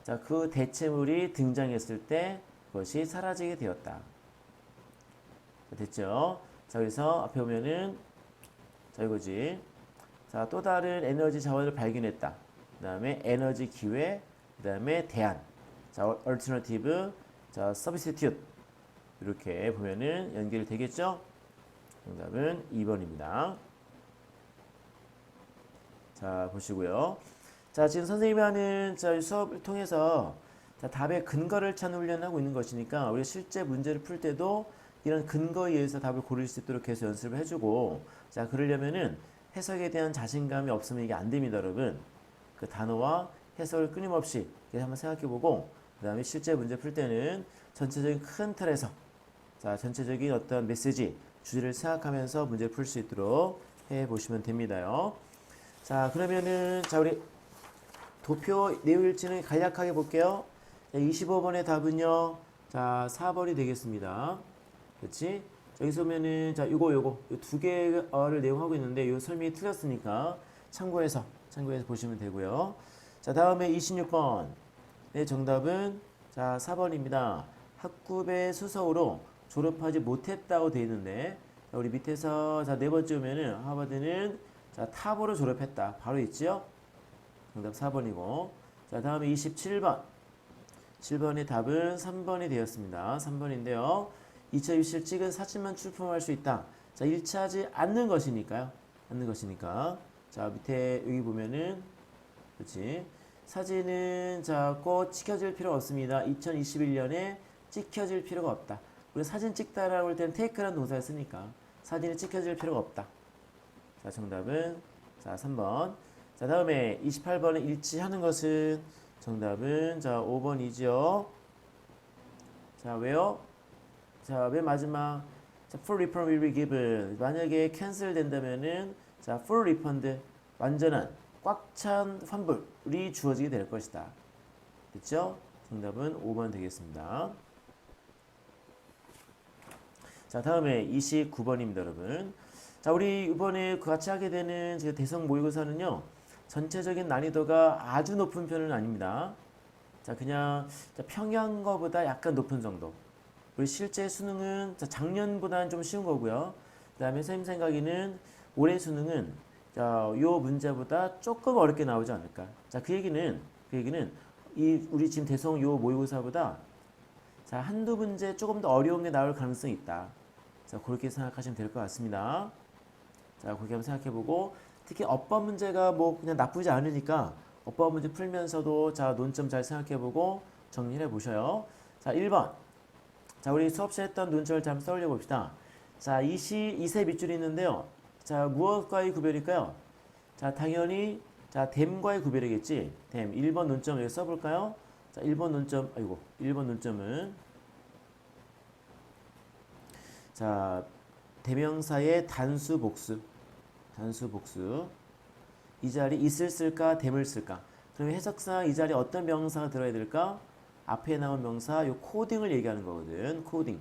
자, 그 대체물이 등장했을 때 그것이 사라지게 되었다. 됐죠? 자, 그래서 앞에 보면은 자, 이거지. 자, 또 다른 에너지 자원을 발견했다. 그 다음에 에너지 기회, 그 다음에 대안. 자, alternative, 자, substitute. 이렇게 보면은 연결이 되겠죠? 정답은 2번입니다. 자, 보시고요. 자, 지금 선생님이 하는 수업을 통해서 자, 답의 근거를 찾는 훈련을 하고 있는 것이니까 우리 실제 문제를 풀 때도 이런 근거에 의해서 답을 고를 수 있도록 해서 연습을 해주고 자, 그러려면은 해석에 대한 자신감이 없으면 이게 안 됩니다, 여러분. 그 단어와 해석을 끊임없이 한번 생각해보고 그 다음에 실제 문제 풀 때는 전체적인 큰 틀에서 자, 전체적인 어떤 메시지, 주제를 생각하면서 문제를 풀 수 있도록 해보시면 됩니다요. 자, 그러면은 자, 우리 도표 내용일지는 간략하게 볼게요. 25번의 답은요. 자, 4번이 되겠습니다. 그렇지? 여기서 보면은 자, 요거 두 개를 내용하고 있는데 요 설명이 틀렸으니까 참고해서 참고해서 보시면 되고요. 자, 다음에 26번. 네, 정답은 자, 4번입니다. 학급의 수석으로 졸업하지 못했다고 되어 있는데 자, 우리 밑에서 자, 네 번째 오면은 하버드는 자, 탑으로 졸업했다. 바로 있죠? 정답 4번이고. 자, 다음에 27번. 7번의 답은 3번이 되었습니다. 3번인데요. 2027 찍은 사진만 출품할 수 있다. 자, 일치하지 않는 것이니까요. 않는 것이니까. 자, 밑에 여기 보면은 그렇지. 사진은 자, 꼭 찍혀질 필요 없습니다. 2021년에 찍혀질 필요가 없다. 우리 사진 찍다라고 할 때는 take라는 동사를 쓰니까 사진이 찍혀질 필요가 없다. 자, 정답은 자, 3번. 자, 다음에 28번에 일치하는 것은 정답은 자, 5번이죠. 자, 왜요? 자, 맨 마지막 자, full refund will be given. 만약에 캔슬 된다면은 자, full refund 완전한 꽉 찬 환불이 주어지게 될 것이다. 됐죠? 정답은 5번 되겠습니다. 자, 다음에 29번입니다, 여러분. 자, 우리 이번에 같이 하게 되는 제 대성 모의고사는요, 전체적인 난이도가 아주 높은 편은 아닙니다. 자, 그냥 평양 거보다 약간 높은 정도. 우리 실제 수능은 작년보다는 좀 쉬운 거고요. 그 다음에 선생님 생각에는 올해 수능은 자, 요 문제보다 조금 어렵게 나오지 않을까. 자, 그 얘기는 이 우리 지금 대성 요 모의고사보다 자, 한두 문제 조금 더 어려운 게 나올 가능성이 있다. 자, 그렇게 생각하시면 될 것 같습니다. 자, 그렇게 한번 생각해보고 특히 어법 문제가 뭐 그냥 나쁘지 않으니까 어법 문제 풀면서도 자, 논점 잘 생각해보고 정리해 보셔요. 자, 1번. 자, 우리 수업 시에 했던 논점을 잠깐 떠올려 봅시다. 자, 이세 밑줄이 있는데요. 자, 무엇과의 구별일까요? 자, 당연히 자, 댐과의 구별이겠지. 댐. 1번 논점 여기 써볼까요? 자, 1번 논점, 1번 논점은 자, 대명사의 단수 복수. 단수 복수. 이 자리 있을 쓸까, 댐을 쓸까? 그러면 해석상 이 자리에 어떤 명사가 들어야 될까? 앞에 나온 명사, 요 코딩을 얘기하는 거거든. 코딩.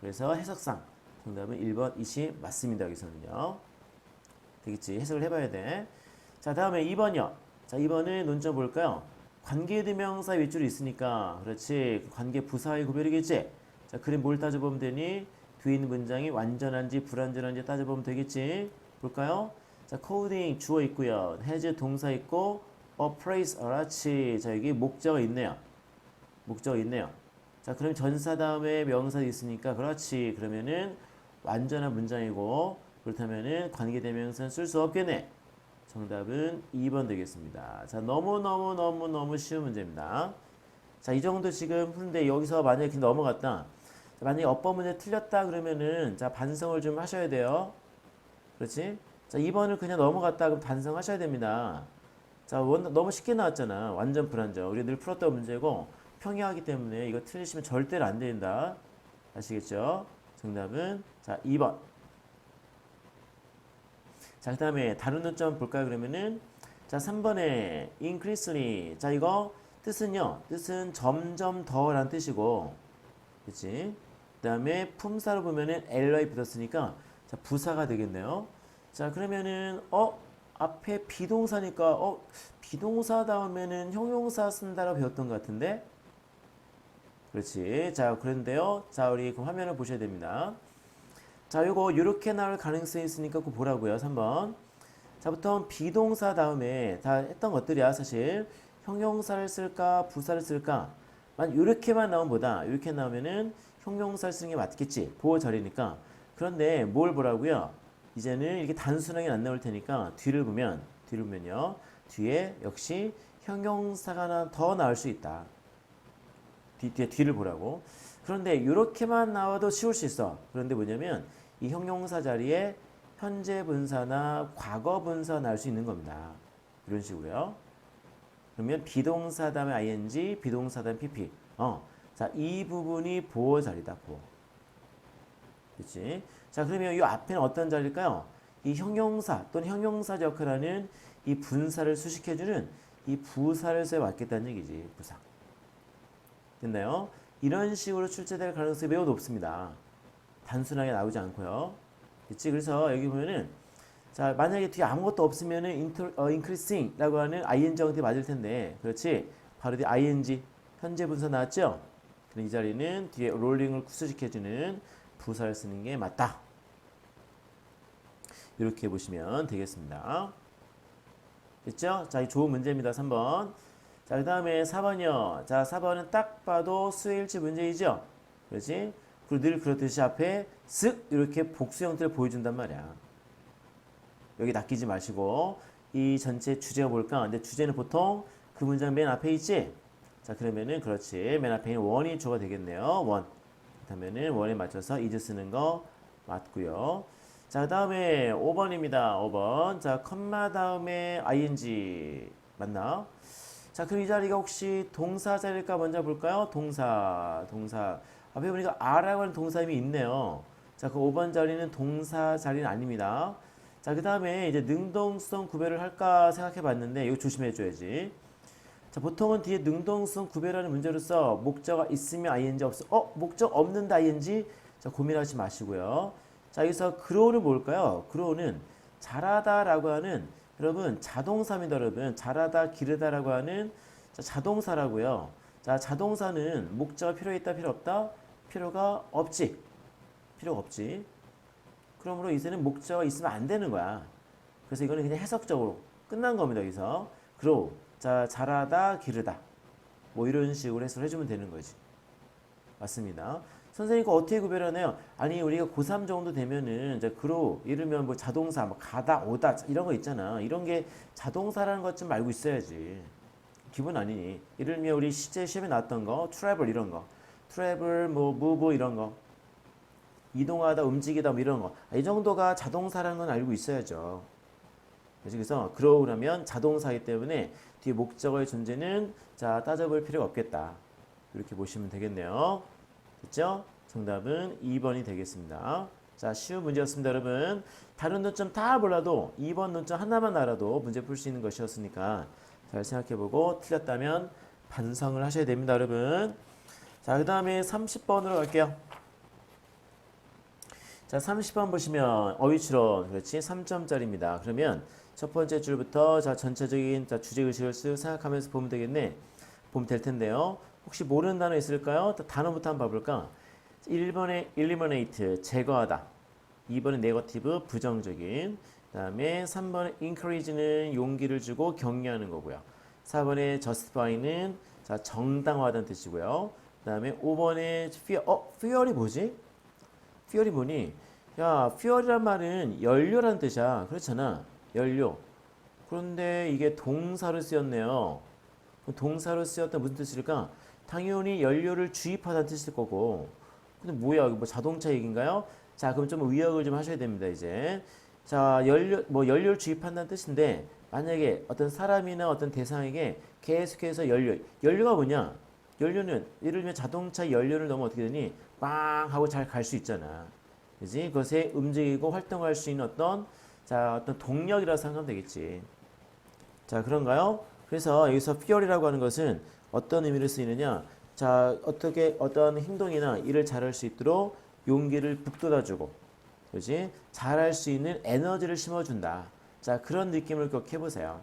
그래서 해석상 정답은 1번, 20 맞습니다. 여기서는요. 되겠지. 해석을 해봐야 돼. 자, 다음에 2번이요. 자, 2번은 논점 볼까요? 관계대명사 윗줄이 있으니까 그렇지. 관계 부사의 구별이겠지. 자, 그럼 뭘 따져보면 되니? 뒤에 있는 문장이 완전한지 불완전한지 따져보면 되겠지. 볼까요? 자, 코딩 주어 있고요. has 동사 있고 appraise 그렇지. 자, 여기 목적어 있네요. 목적어 있네요. 자, 그럼 전사 다음에 명사 있으니까 그렇지. 그러면은 완전한 문장이고 그렇다면은 관계대명사는 쓸 수 없겠네. 정답은 2번 되겠습니다. 자, 너무 쉬운 문제입니다. 자, 이 정도 지금 푸는데 여기서 만약에 넘어갔다. 자, 만약에 어법 문제 틀렸다 그러면은 자, 반성을 좀 하셔야 돼요. 그렇지? 자, 2번을 그냥 넘어갔다 그럼 반성하셔야 됩니다. 자, 너무 쉽게 나왔잖아. 완전 불안정. 우리 늘 풀었던 문제고 평이하기 때문에 이거 틀리시면 절대로 안 된다. 아시겠죠? 정답은 자, 2번. 자, 그 다음에 다른 논점 볼까요? 그러면은 자, 3번에 increasingly. 자, 이거 뜻은요. 뜻은 점점 더라는 뜻이고 그렇지? 그 다음에 품사로 보면은 ly 붙었으니까 자, 부사가 되겠네요. 자, 그러면은 앞에 비동사니까 비동사 다음에는 형용사 쓴다라고 배웠던 것 같은데 그렇지. 자, 그런데요. 자, 우리 그 화면을 보셔야 됩니다. 자, 요거 요렇게 나올 가능성이 있으니까 그거 보라고요. 3번. 자, 보통 비동사 다음에 다 했던 것들이야. 사실 형용사를 쓸까 부사를 쓸까 만 요렇게만 나오면 보다 이렇게 나오면은 형용사를 쓰는 게 맞겠지. 보호 자리니까. 그런데 뭘 보라고요? 이제는 이렇게 단순하게 안 나올 테니까 뒤를 보면요. 뒤에 역시 형용사가 하나 더 나올 수 있다. 뒤를 보라고. 그런데 이렇게만 나와도 쉬울 수 있어. 그런데 뭐냐면 이 형용사 자리에 현재 분사나 과거 분사 나올 수 있는 겁니다. 이런 식으로요. 그러면 비동사 다음에 ing, 비동사 다음에 pp. 자, 이 부분이 보호 자리다. 보호. 그렇지? 자, 그러면 이 앞에는 어떤 자리일까요? 이 형용사 또는 형용사 역할하는 이 분사를 수식해주는 이 부사를 써야 맞겠다는 얘기지. 부사. 됐나요? 이런 식으로 출제될 가능성이 매우 높습니다. 단순하게 나오지 않고요. 그치? 그래서 여기 보면은 자, 만약에 뒤에 아무것도 없으면은 increasing라고 하는 ing 형태 맞을 텐데, 그렇지? 바로 뒤에 ing 현재 분사 나왔죠? 그럼 이 자리는 뒤에 롤링을 구수시켜주는 부사를 쓰는 게 맞다. 이렇게 보시면 되겠습니다. 됐죠? 자, 이 좋은 문제입니다. 3번. 자, 그 다음에 4번이요. 자, 4번은 딱 봐도 수일치 문제이죠? 그렇지? 그리고 늘 그렇듯이 앞에 쓱 이렇게 복수 형태를 보여준단 말이야. 여기 낚이지 마시고 이 전체 주제가 뭘까? 근데 주제는 보통 그 문장 맨 앞에 있지? 자, 그러면은 그렇지. 맨 앞에 있는 원이 주어가 되겠네요. 원. 그렇다면은 원에 맞춰서 is 쓰는 거 맞고요. 자, 그 다음에 5번입니다. 5번. 자, 컴마 다음에 ing 맞나? 자, 그럼 이 자리가 혹시 동사 자리일까 먼저 볼까요? 동사. 앞에 보니까 a라고 하는 동사 이미 있네요. 자, 그 5번 자리는 동사 자리는 아닙니다. 자, 그 다음에 이제 능동성 구별을 할까 생각해 봤는데 이거 조심해 줘야지. 자, 보통은 뒤에 능동성 구별하는 문제로서 목적어가 있으면 ing 없어. 목적 없는데 ing? 자, 고민하지 마시고요. 자, 여기서 grow는 뭘까요? grow는 자라다라고 하는 여러분 자동사입니다. 여러분 자라다 기르다라고 하는 자동사라고요. 자, 자동사는 목적어 필요 있다 필요 없다? 필요가 없지. 필요가 없지. 그러므로 이제는 목적어가 있으면 안 되는 거야. 그래서 이거는 그냥 해석적으로 끝난 겁니다. 여기서 grow 자, 자라다 기르다 뭐 이런 식으로 해석을 해주면 되는 거지. 맞습니다. 선생님 이거 어떻게 구별하나요? 아니 우리가 고3 정도 되면은 이제 grow 이러면 뭐 자동사 뭐 가다 오다 이런 거 있잖아. 이런 게 자동사라는 것 좀 알고 있어야지. 기본 아니니. 예를 들면 우리 실제 시험에 나왔던 거 travel 이런 거 travel 뭐 move 이런 거 이동하다 움직이다 뭐 이런 거 이 정도가 자동사라는 건 알고 있어야죠. 그래서 grow라면 자동사이기 때문에 뒤에 목적어의 존재는 자 따져볼 필요가 없겠다. 이렇게 보시면 되겠네요. 됐죠? 정답은 2번이 되겠습니다. 자, 쉬운 문제였습니다, 여러분. 다른 논점 다 몰라도 2번 논점 하나만 알아도 문제 풀 수 있는 것이었으니까 잘 생각해보고 틀렸다면 반성을 하셔야 됩니다, 여러분. 자, 그 다음에 30번으로 갈게요. 자, 30번 보시면 어휘추론 그렇지 3점짜리입니다. 그러면 첫 번째 줄부터 자 전체적인 자 주제의식을 쓱 생각하면서 보면 되겠네. 보면 될 텐데요. 혹시 모르는 단어 있을까요? 단어부터 한번 봐볼까? 1번에 eliminate 제거하다. 2번에 negative 부정적인. 그 다음에 3번에 encourage는 용기를 주고 격려하는 거고요. 4번에 justify는 자 정당화하다는 뜻이고요. 그 다음에 5번에 fear. fear이 뭐지? fear이 뭐니? 야, fuel이란 말은 연료라는 뜻이야. 그렇잖아. 연료. 그런데 이게 동사로 쓰였네요. 동사로 쓰였다 무슨 뜻일까? 당연히 연료를 주입하다는 뜻일 거고. 근데 뭐야? 뭐 자동차 얘기인가요? 자, 그럼 좀 의역을 좀 하셔야 됩니다, 이제. 자, 연료를 주입한다는 뜻인데, 만약에 어떤 사람이나 어떤 대상에게 계속해서 연료가 뭐냐? 연료는, 예를 들면 자동차 연료를 넣으면 어떻게 되니? 빵! 하고 잘 갈 수 있잖아. 그지? 그것에 움직이고 활동할 수 있는 어떤 동력이라고 생각하면 되겠지. 자, 그런가요? 그래서 여기서 fuel이라고 하는 것은 어떤 의미로 쓰이느냐? 자, 어떤 행동이나 일을 잘할 수 있도록 용기를 북돋아주고, 그지? 잘할 수 있는 에너지를 심어준다. 자, 그런 느낌을 꼭 해보세요.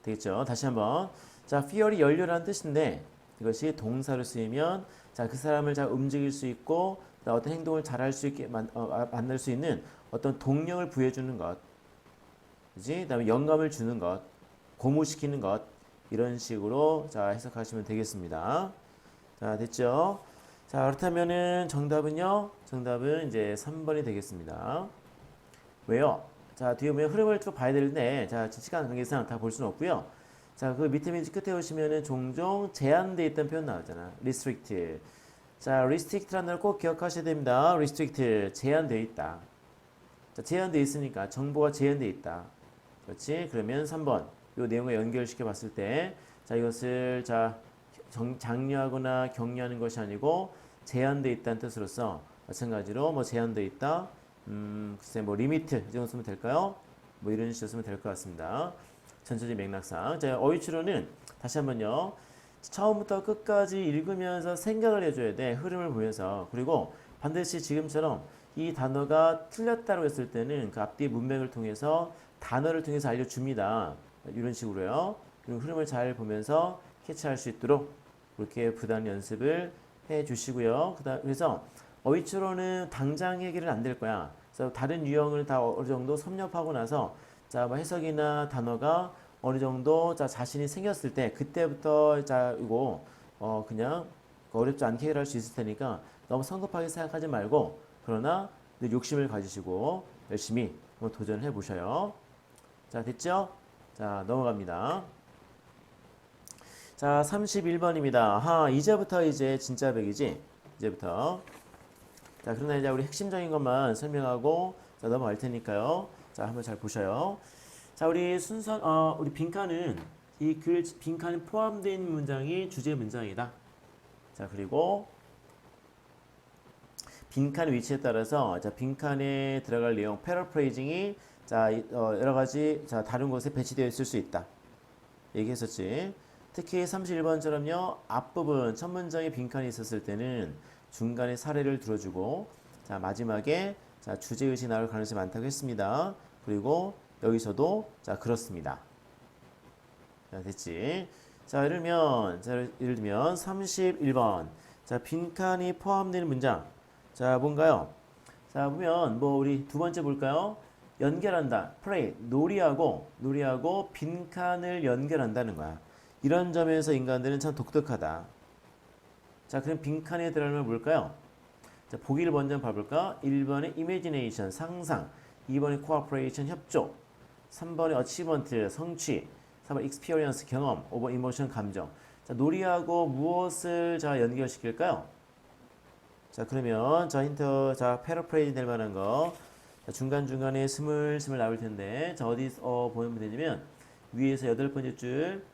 되겠죠? 다시 한번. 자, fuel이 연료라는 뜻인데, 이것이 동사로 쓰이면, 자, 그 사람을 잘 움직일 수 있고, 어떤 행동을 잘할 수 있게 만들 수 있는 어떤 동력을 부여주는 것, 그지? 그다음에 영감을 주는 것, 고무시키는 것 이런 식으로 자 해석하시면 되겠습니다. 자 됐죠? 자 그렇다면은 정답은요? 정답은 이제 3번이 되겠습니다. 왜요? 자 뒤에 보면 흐름을 쭉 봐야 되는데 자 시간 관계상 다 볼 수는 없고요. 자 그 밑에 끝에 보시면은 종종 제한되어 있다는 표현 나오잖아. restrict. 자, restrict라는 걸 꼭 기억하셔야 됩니다. restrict, 제한되어 있다. 자, 제한되어 있으니까 정보가 제한되어 있다. 그렇지? 그러면 3번 이 내용을 연결시켜 봤을 때 자, 이것을 자 장려하거나 격려하는 것이 아니고 제한되어 있다는 뜻으로서 마찬가지로 뭐 제한되어 있다. 글쎄 뭐 리미트 이 정도 쓰면 될까요? 뭐 이런 식으로 쓰면 될 것 같습니다. 전체적인 맥락상. 자, 어휘추론은 다시 한번요. 처음부터 끝까지 읽으면서 생각을 해줘야 돼. 흐름을 보면서. 그리고 반드시 지금처럼 이 단어가 틀렸다고 했을 때는 그 앞뒤 문맥을 통해서 단어를 통해서 알려줍니다. 이런 식으로요. 그럼 흐름을 잘 보면서 캐치할 수 있도록 그렇게 부단 연습을 해 주시고요. 그래서 어휘추론은 당장 해결은 안 될 거야. 그래서 다른 유형을 다 어느 정도 섭렵하고 나서 자, 뭐 해석이나 단어가 어느 정도 자, 자신이 생겼을 때 그때부터 자, 이거 그냥 어렵지 않게 해결할 수 있을 테니까 너무 성급하게 생각하지 말고 그러나 욕심을 가지시고 열심히 한번 도전해 보셔요. 자, 됐죠? 자, 넘어갑니다. 자, 31번입니다. 이제부터 이제 진짜 백이지? 이제부터. 자, 그러나 이제 우리 핵심적인 것만 설명하고 자, 넘어갈 테니까요. 자, 한번 잘 보셔요. 자, 우리 우리 빈칸은 이 빈칸에 포함되어 있는 문장이 주제 문장이다. 자, 그리고 빈칸의 위치에 따라서 자, 빈칸에 들어갈 내용 패러프레이징이 자, 여러 가지 자, 다른 곳에 배치되어 있을 수 있다. 얘기했었지. 특히 31번처럼요. 앞부분 첫 문장에 빈칸이 있었을 때는 중간에 사례를 들어주고 자, 마지막에 자, 주제의식이 나올 가능성이 많다고 했습니다. 그리고 여기서도 자, 그렇습니다. 자, 됐지. 자, 예를 들면 31번. 자, 빈칸이 포함되는 문장. 자, 뭔가요? 자, 보면 뭐 우리 두 번째 볼까요? 연결한다. play. 놀이하고 빈칸을 연결한다는 거야. 이런 점에서 인간들은 참 독특하다. 자, 그럼 빈칸에 들어가면 뭘까요? 자, 보기를 먼저 봐볼까? 1번에 imagination, 상상. 2번에 cooperation, 협조. 3번에 achievement, 성취. 3번 experience, 경험. 5번 emotion, 감정. 자, 놀이하고 무엇을 자, 연결시킬까요? 자, 그러면 자, 힌트, 자, 패러프레이즈 될 만한 거. 자, 중간중간에 스물스물 나올 텐데, 자, 어디 보면 되냐면, 위에서 8번째 줄.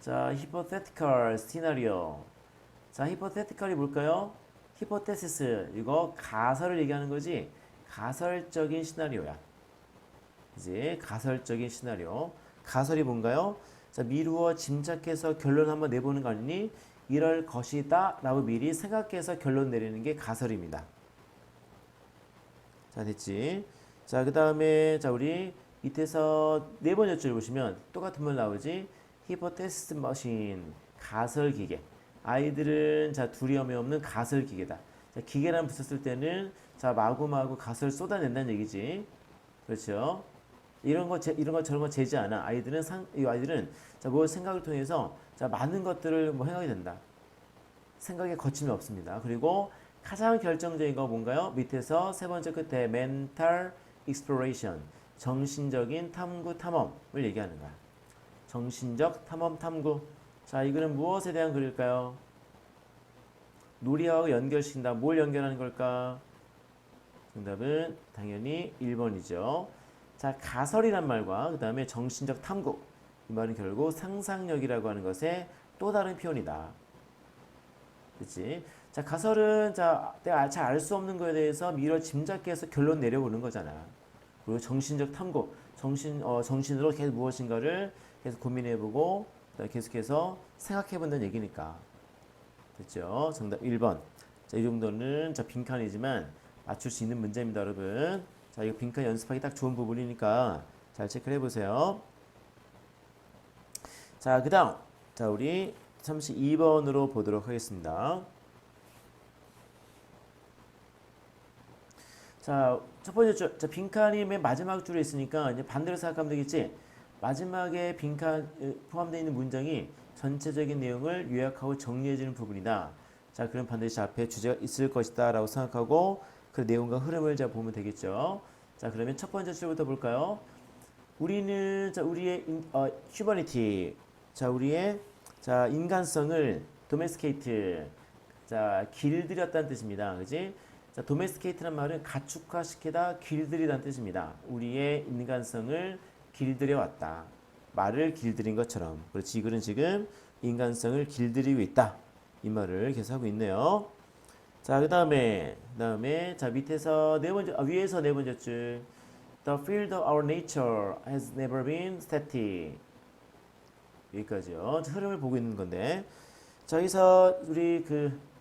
자, hypothetical scenario. 자, hypothetical이 뭘까요? hypothesis. 이거 가설을 얘기하는 거지. 가설적인 시나리오야. 이제 가설적인 시나리오. 가설이 뭔가요? 자, 미루어 짐작해서 결론 한번 내보는 거 아니니? 이럴 것이다 라고 미리 생각해서 결론 내리는 게 가설입니다. 자, 됐지? 자, 그 다음에 자, 우리 밑에서 네 번째 줄 보시면 똑같은 말 나오지? hypothesis machine. 가설 기계. 아이들은 자, 두려움이 없는 가설 기계다. 자, 기계란 붙였을 때는 자, 마구마구 가설 쏟아낸다는 얘기지. 그렇죠? 이런 거 저런 거 재지 않아. 이 아이들은 자, 뭐 생각을 통해서 자, 많은 것들을 뭐 생각이 된다. 생각에 거침이 없습니다. 그리고 가장 결정적인 거 뭔가요? 밑에서 세 번째 끝에 mental exploration. 정신적인 탐구 탐험을 얘기하는 거야. 정신적 탐험 탐구. 자, 이 글은 무엇에 대한 글일까요? 놀이하고 연결시킨다. 뭘 연결하는 걸까? 정답은 당연히 1번이죠. 자, 가설이란 말과 그 다음에 정신적 탐구. 이 말은 결국 상상력이라고 하는 것의 또 다른 표현이다. 그치? 자, 가설은 자, 내가 잘 알 수 없는 거에 대해서 미뤄 짐작해서 결론 내려오는 거잖아. 그리고 정신적 탐구. 정신으로 계속 무엇인가를 계속 고민해보고 계속해서 생각해본다는 얘기니까. 됐죠? 정답 1번. 자, 이 정도는 자, 빈칸이지만 맞출 수 있는 문제입니다, 여러분. 자, 이거 빈칸 연습하기 딱 좋은 부분이니까 잘 체크를 해보세요. 자, 그 다음. 자, 우리 32번으로 보도록 하겠습니다. 자, 첫 번째 줄. 자, 빈칸이 맨 마지막 줄에 있으니까 이제 반대로 생각하면 되겠지? 마지막에 빈칸 포함되어 있는 문장이 전체적인 내용을 요약하고 정리해주는 부분이다. 자, 그럼 반드시 앞에 주제가 있을 것이다 라고 생각하고 그 내용과 흐름을 자 보면 되겠죠. 자, 그러면 첫 번째 줄부터 볼까요? 우리는 자, 우리의 humanity. 자, 우리의 자, 인간성을 domesticate. 자, 길들였다는 뜻입니다. 그지? 자, domesticate란 말은 가축화시키다, 길들이다는 뜻입니다. 우리의 인간성을 길들여 왔다. 말을 길들인 것처럼. 그렇지. 이 글은 지금 인간성을 길들이고 있다. 이 말을 계속 하고 있네요. 자, 그 다음에 자, 밑에서 위에서 네 번째 줄. The field of our nature has never been static. 여기까지요. 흐름을 보고 있는 건데. 자, 여기서 우리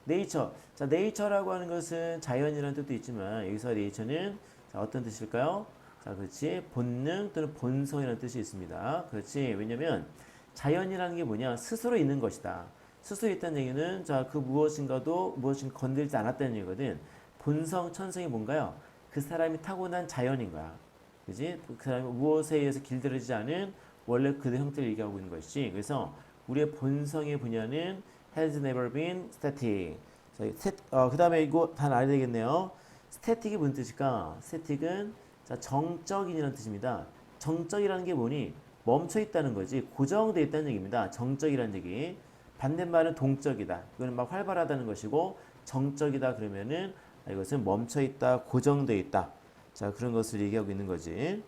네이처. 자, 네이처라고 하는 것은 자연이라는 뜻도 있지만 여기서 네이처는 자, 어떤 뜻일까요? 자, 그렇지. 본능 또는 본성이라는 뜻이 있습니다. 그렇지. 왜냐면 자연이라는 게 뭐냐? 스스로 있는 것이다. 스스로 있다는 얘기는 자, 그 무엇인가도 무엇인가 건들지 않았다는 얘기거든. 본성, 천성이 뭔가요? 그 사람이 타고난 자연인 거야. 그지? 그 사람이 무엇에 의해서 길들여지지 않은 원래 그의 형태를 얘기하고 있는 것이지. 그래서 우리의 본성의 분야는 has never been static. 그 다음에 이거 다 알아야 되겠네요. static이 무슨 뜻일까? static은 자, 정적인이라는 뜻입니다. 정적이라는 게 뭐니? 멈춰 있다는 거지. 고정되어 있다는 얘기입니다. 정적이라는 얘기. 반대말은 동적이다. 이거는 막 활발하다는 것이고 정적이다 그러면은 이것은 멈춰 있다, 고정되어 있다. 자, 그런 것을 얘기하고 있는 거지.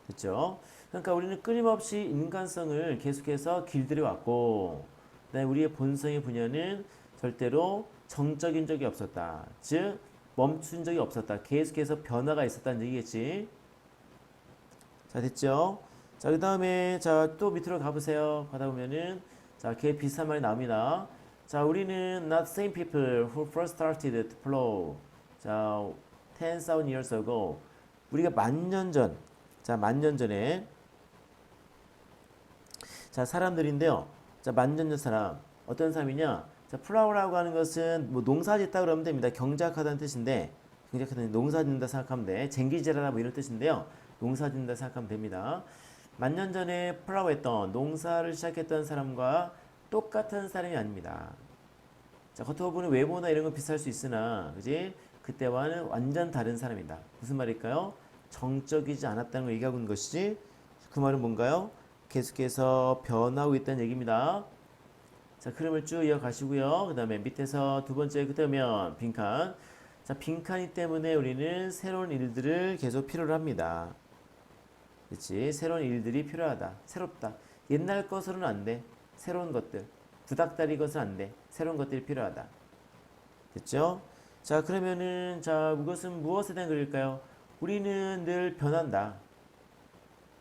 그렇죠? 그러니까 우리는 끊임없이 인간성을 계속해서 길들여 왔고, 그다음에 우리의 본성의 분야는 절대로 정적인 적이 없었다. 즉 멈춘 적이 없었다. 계속해서 변화가 있었다는 얘기겠지. 자, 됐죠? 자, 그다음에 자, 또 밑으로 가보세요. 가다 보면은 자, 걔 비슷한 말이 나옵니다. 자, 우리는 not same people who first started to flow. 자, 10,000 years ago. 우리가 만년 전, 자, 만년 전에 자, 사람들인데요. 자, 만년 전 사람. 어떤 사람이냐? 자, 플라워라고 하는 것은 뭐 농사 짓다 그러면 됩니다. 경작하다는 뜻인데, 경작하다는 농사 짓는다 생각하면 돼. 쟁기질하다 뭐 이런 뜻인데요. 농사 짓는다 생각하면 됩니다. 만년 전에 플라워했던 농사를 시작했던 사람과 똑같은 사람이 아닙니다. 자, 겉으로 보는 외모나 이런 건 비슷할 수 있으나, 그지? 그때와는 완전 다른 사람이다. 무슨 말일까요? 정적이지 않았다는 걸 얘기하고 있는 것이지. 그 말은 뭔가요? 계속해서 변하고 있다는 얘기입니다. 자, 흐름을 쭉 이어가시고요. 그 다음에 밑에서 두 번째 그다음에 빈칸. 자, 빈칸이 때문에 우리는 새로운 일들을 계속 필요로 합니다. 그렇지? 새로운 일들이 필요하다. 새롭다. 옛날 것으로는 안 돼. 새로운 것들. 구닥다리 것은 안 돼. 새로운 것들이 필요하다. 됐죠? 자, 그러면은 자, 이것은 무엇에 대한 글일까요? 우리는 늘 변한다.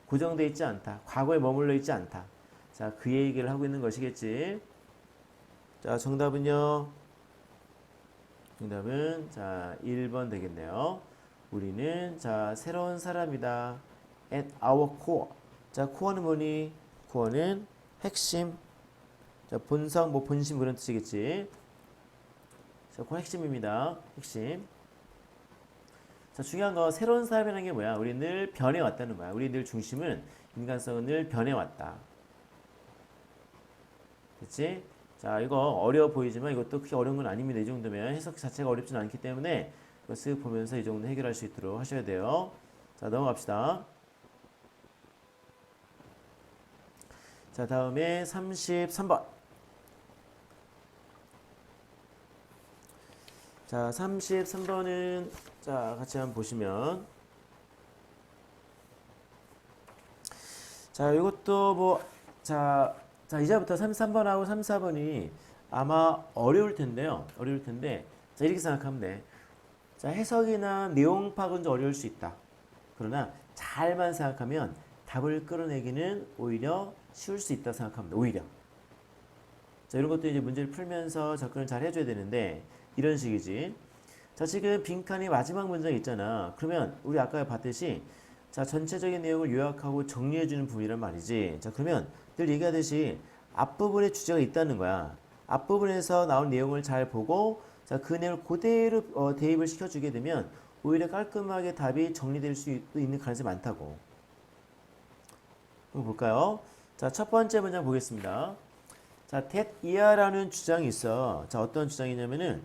고정되어 있지 않다. 과거에 머물러 있지 않다. 자, 그 얘기를 하고 있는 것이겠지. 자, 정답은요. 정답은 자, 1번 되겠네요. 우리는 자, 새로운 사람이다. At our core. 자, core는 뭐니? core는 핵심. 자, 본성, 뭐 본심 그런 뜻이겠지. 자, 그 핵심입니다. 핵심. 자, 중요한 거 새로운 사람이라는 게 뭐야? 우리 늘 변해왔다는 거야. 우리 늘 중심은 인간성은 늘 변해왔다. 됐지? 자, 이거 어려워 보이지만 이것도 그렇게 어려운 건 아닙니다. 이 정도면 해석 자체가 어렵지는 않기 때문에 이거 쓱 보면서 이 정도 해결할 수 있도록 하셔야 돼요. 자, 넘어갑시다. 자, 다음에 33번. 자, 33번은 자, 같이 한번 보시면 자, 이것도 뭐 자, 이제부터 33번하고 34번이 아마 어려울 텐데요. 어려울 텐데 자, 이렇게 생각하면 돼. 자, 해석이나 내용 파악은 좀 어려울 수 있다. 그러나 잘만 생각하면 답을 끌어내기는 오히려 쉬울 수 있다 생각합니다. 오히려. 자, 이런 것도 이제 문제를 풀면서 접근을 잘 해줘야 되는데 이런 식이지. 자, 지금 빈칸이 마지막 문장이 있잖아. 그러면 우리 아까 봤듯이 자, 전체적인 내용을 요약하고 정리해주는 부분이란 말이지. 자, 그러면 늘 얘기하듯이 앞부분에 주제가 있다는 거야. 앞부분에서 나온 내용을 잘 보고 자, 그 내용을 그대로 대입을 시켜주게 되면 오히려 깔끔하게 답이 정리될 수 있는 가능성이 많다고. 한번 볼까요? 자, 첫 번째 문장 보겠습니다. 자, that 이하라는 주장이 있어. 자, 어떤 주장이냐면은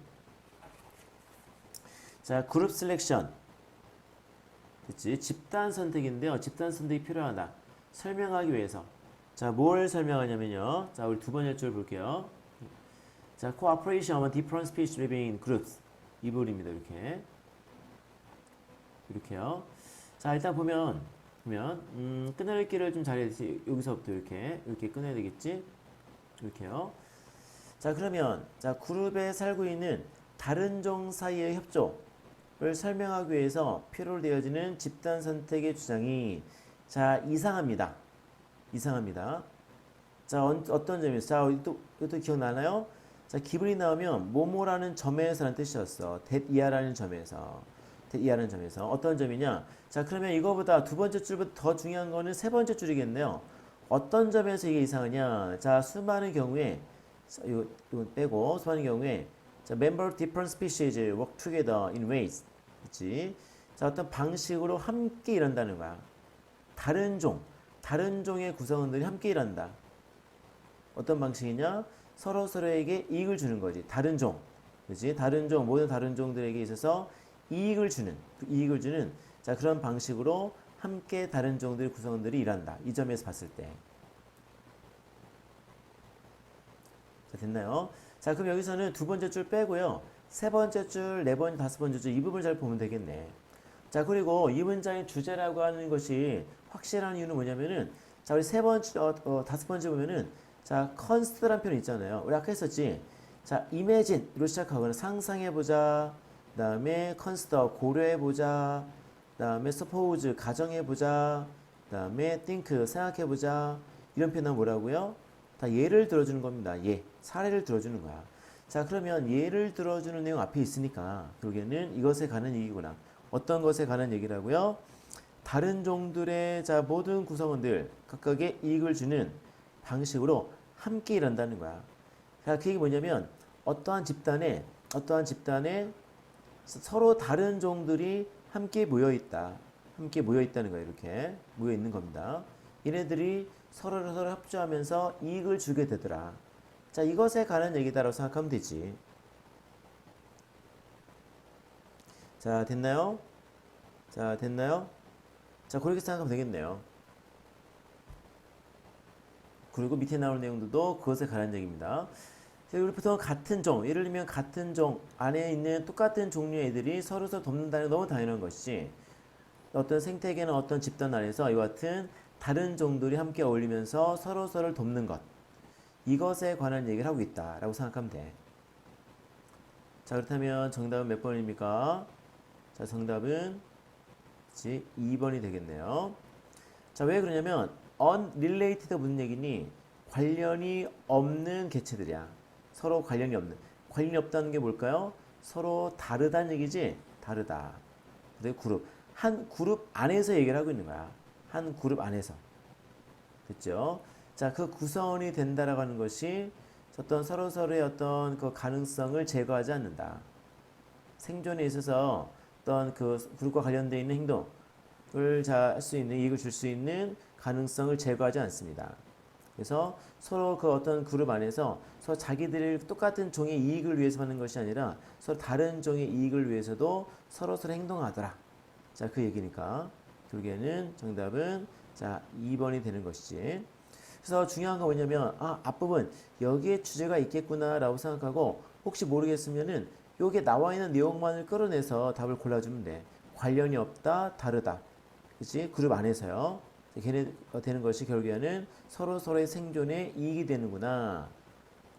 자, 그룹 셀렉션. 그치? 집단 선택인데요. 집단 선택이 필요하다. 설명하기 위해서. 자, 뭘 설명하냐면요. 자, 우리 두 번째 줄 볼게요. 자, cooperation among different species living in groups. 이 부분입니다. 이렇게. 이렇게요. 자, 일단 보면 끊어읽기를 좀 잘해야지. 여기서부터 이렇게 끊어야 되겠지? 이렇게요. 자, 그러면 자, 그룹에 살고 있는 다른 종 사이의 협조를 설명하기 위해서 필요로 되어지는 집단 선택의 주장이 자, 이상합니다. 자, 어떤 점이었어? 자, 이것도 기억나나요? 자, 기분이 나오면 뭐뭐라는 점에서라는 뜻이었어. that 이하라는 점에서. that 이하라는 점에서. 어떤 점이냐? 자, 그러면 이거보다 두 번째 줄보다 더 중요한 거는 세 번째 줄이겠네요. 어떤 점에서 이게 이상하냐? 자, 수많은 경우에 이거 빼고 수많은 경우에 자, member of different species work together in ways. 그렇지? 자, 어떤 방식으로 함께 일한다는 거야. 다른 종의 구성원들이 함께 일한다. 어떤 방식이냐? 서로 서로에게 이익을 주는 거지. 다른 종, 그렇지? 다른 종, 모든 다른 종들에게 있어서 이익을 주는, 자, 그런 방식으로 함께 다른 종들 구성원들이 일한다. 이 점에서 봤을 때. 자, 됐나요? 자, 그럼 여기서는 두 번째 줄 빼고요. 세 번째 줄, 네 번째, 다섯 번째 줄 이 부분을 잘 보면 되겠네. 자, 그리고 이 문장의 주제라고 하는 것이 확실한 이유는 뭐냐면은, 자, 우리 세 번째, 다섯 번째 보면은, 자, consid라는 표현 있잖아요. 우리 아까 했었지. 자, imagine으로 시작하거나 상상해보자. 그 다음에 consider, 고려해보자. 그 다음에 suppose, 가정해보자. 그 다음에 think, 생각해보자. 이런 표현은 뭐라고요? 다 예를 들어주는 겁니다. 사례를 들어주는 거야. 자, 그러면 예를 들어주는 내용 앞에 있으니까 결국에는 이것에 관한 얘기구나. 어떤 것에 관한 얘기라고요? 다른 종들의 자 모든 구성원들 각각의 이익을 주는 방식으로 함께 일한다는 거야. 자, 그 얘기 뭐냐면 어떠한 집단에 서로 다른 종들이 함께 모여 있다. 함께 모여 있다는 거예요. 이렇게 모여 있는 겁니다. 얘네들이 서로 협조하면서 이익을 주게 되더라. 자, 이것에 관한 얘기다라고 생각하면 되지. 자, 됐나요? 자, 그렇게 생각하면 되겠네요. 그리고 밑에 나오는 내용들도 그것에 관한 얘기입니다. 우리 보통 같은 종, 예를 들면 같은 종 안에 있는 똑같은 종류의 애들이 서로 돕는다는 게 너무 당연한 것이지. 어떤 생태계나 어떤 집단 안에서 이와 같은 다른 종들이 함께 어울리면서 서로를 돕는 것. 이것에 관한 얘기를 하고 있다라고 생각하면 돼. 자, 그렇다면 정답은 몇 번입니까? 자, 정답은 2번이 되겠네요. 자, 왜 그러냐면 unrelated가 무슨 얘기니? 관련이 없는 개체들이야. 서로 관련이 없다는 게 뭘까요? 서로 다르다는 얘기지? 다르다. 그리고 그룹. 한 그룹 안에서 얘기를 하고 있는 거야. 한 그룹 안에서. 됐죠? 자, 그 구성원이 된다라고 하는 것이 서로의 어떤 그 가능성을 제거하지 않는다. 생존에 있어서 어떤 그 그룹과 관련되어 있는 행동을 할 수 있는, 이익을 줄 수 있는 가능성을 제거하지 않습니다. 그래서 서로 그 어떤 그룹 안에서 서로 자기들이 똑같은 종의 이익을 위해서 하는 것이 아니라 서로 다른 종의 이익을 위해서도 서로 행동하더라. 자, 그 얘기니까 결국에는 정답은 자 2번이 되는 것이지. 그래서 중요한 건 뭐냐면 앞부분 여기에 주제가 있겠구나 라고 생각하고 혹시 모르겠으면은 여기에 나와 있는 내용만을 끌어내서 답을 골라주면 돼. 관련이 없다, 다르다. 그치? 그룹 안에서요. 걔네 되는 것이 결국에는 서로의 생존에 이익이 되는구나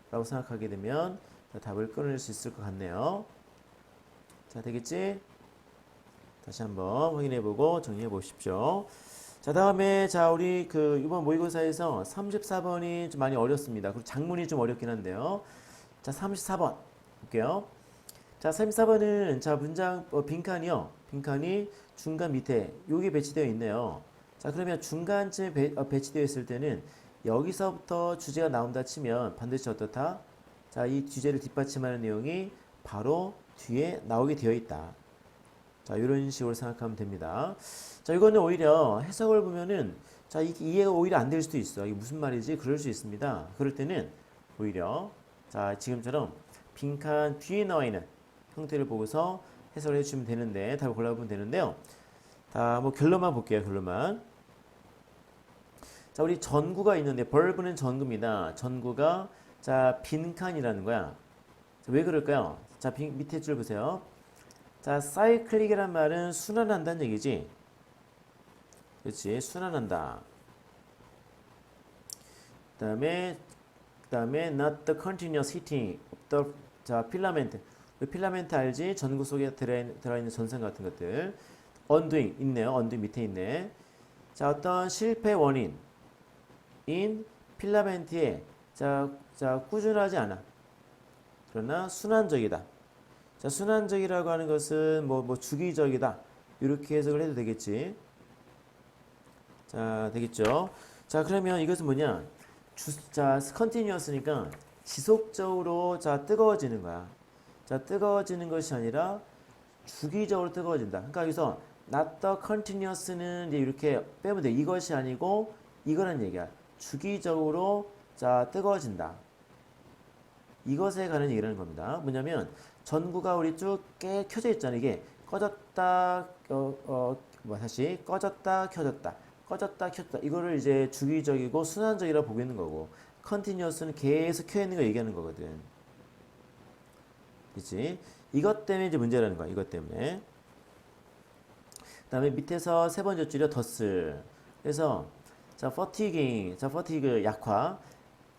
라고 생각하게 되면 답을 끌어낼 수 있을 것 같네요. 자, 되겠지? 다시 한번 확인해보고 정리해 보십시오. 자, 다음에 자 우리 그 이번 모의고사에서 34번이 좀 많이 어렵습니다. 그리고 작문이 좀 어렵긴 한데요. 자, 34번 볼게요. 자, 34번은 자 문장 빈칸이요. 빈칸이 중간 밑에 여기 배치되어 있네요. 자, 그러면 중간쯤에 배치되어 있을 때는 여기서부터 주제가 나온다 치면 반드시 어떻다? 자, 이 주제를 뒷받침하는 내용이 바로 뒤에 나오게 되어 있다. 자, 이런 식으로 생각하면 됩니다. 자, 이거는 오히려 해석을 보면은 자, 이해가 오히려 안 될 수도 있어. 이게 무슨 말이지? 그럴 수 있습니다. 그럴 때는 오히려 자, 지금처럼 빈칸 뒤에 나와 있는 형태를 보고서 해석을 해주시면 되는데 답을 골라보면 되는데요. 자, 뭐 결론만 볼게요. 결론만. 자, 우리 전구가 있는데 벌브는 전구입니다. 전구가 자 빈칸이라는 거야. 자, 왜 그럴까요? 자, 밑에 줄 보세요. 자, 사이클릭이란 말은 순환한다는 얘기지. 그렇지, 순환한다. 그다음에 not the continuous heating of the 자 필라멘트. 필라멘트 알지? 전구 속에 들어있는 전선 같은 것들. undoing 있네요. undoing 밑에 있네. 자, 어떤 실패 원인인 필라멘트에 자 꾸준하지 않아. 그러나 순환적이다. 자, 순환적이라고 하는 것은 뭐 주기적이다. 이렇게 해석을 해도 되겠지. 자, 되겠죠. 자, 그러면 이것은 뭐냐? 자, 컨티뉴어스니까 지속적으로 자, 뜨거워지는 거야. 자, 뜨거워지는 것이 아니라 주기적으로 뜨거워진다. 그러니까 여기서 not the continuous는 이제 이렇게 빼면 돼. 이것이 아니고 이거란 얘기야. 주기적으로 자, 뜨거워진다. 이것에 관한 얘기라는 겁니다. 뭐냐면 전구가 우리 쭉 깨 켜져 있잖아. 이게 꺼졌다, 다시 꺼졌다, 켜졌다, 꺼졌다, 켰다. 이거를 이제 주기적이고 순환적이라고 보고 있는 거고, 컨티뉴어스는 계속 켜 있는 거 얘기하는 거거든. 그렇지? 이것 때문에 이제 문제라는 거야. 이것 때문에. 그다음에 밑에서 세 번째 줄이요. 덧슬. 그래서 자, fatigue, 자, fatigue 약화.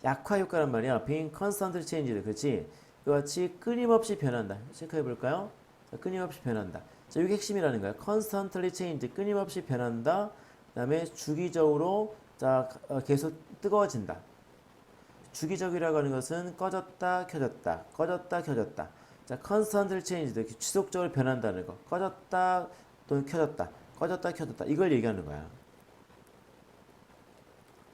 약화 효과란 말이야. being constantly changed. 그렇지? 이와 같이 끊임없이 변한다. 체크해 볼까요? 자, 끊임없이 변한다. 자, 이게 핵심이라는 거야. constantly changed. 끊임없이 변한다. 그다음에 주기적으로 자, 계속 뜨거워진다. 주기적이라고 하는 것은 꺼졌다, 켜졌다, 꺼졌다, 켜졌다. 자, constantly changed. 지속적으로 변한다는 거. 꺼졌다 또는 켜졌다. 꺼졌다, 켜졌다. 이걸 얘기하는 거야.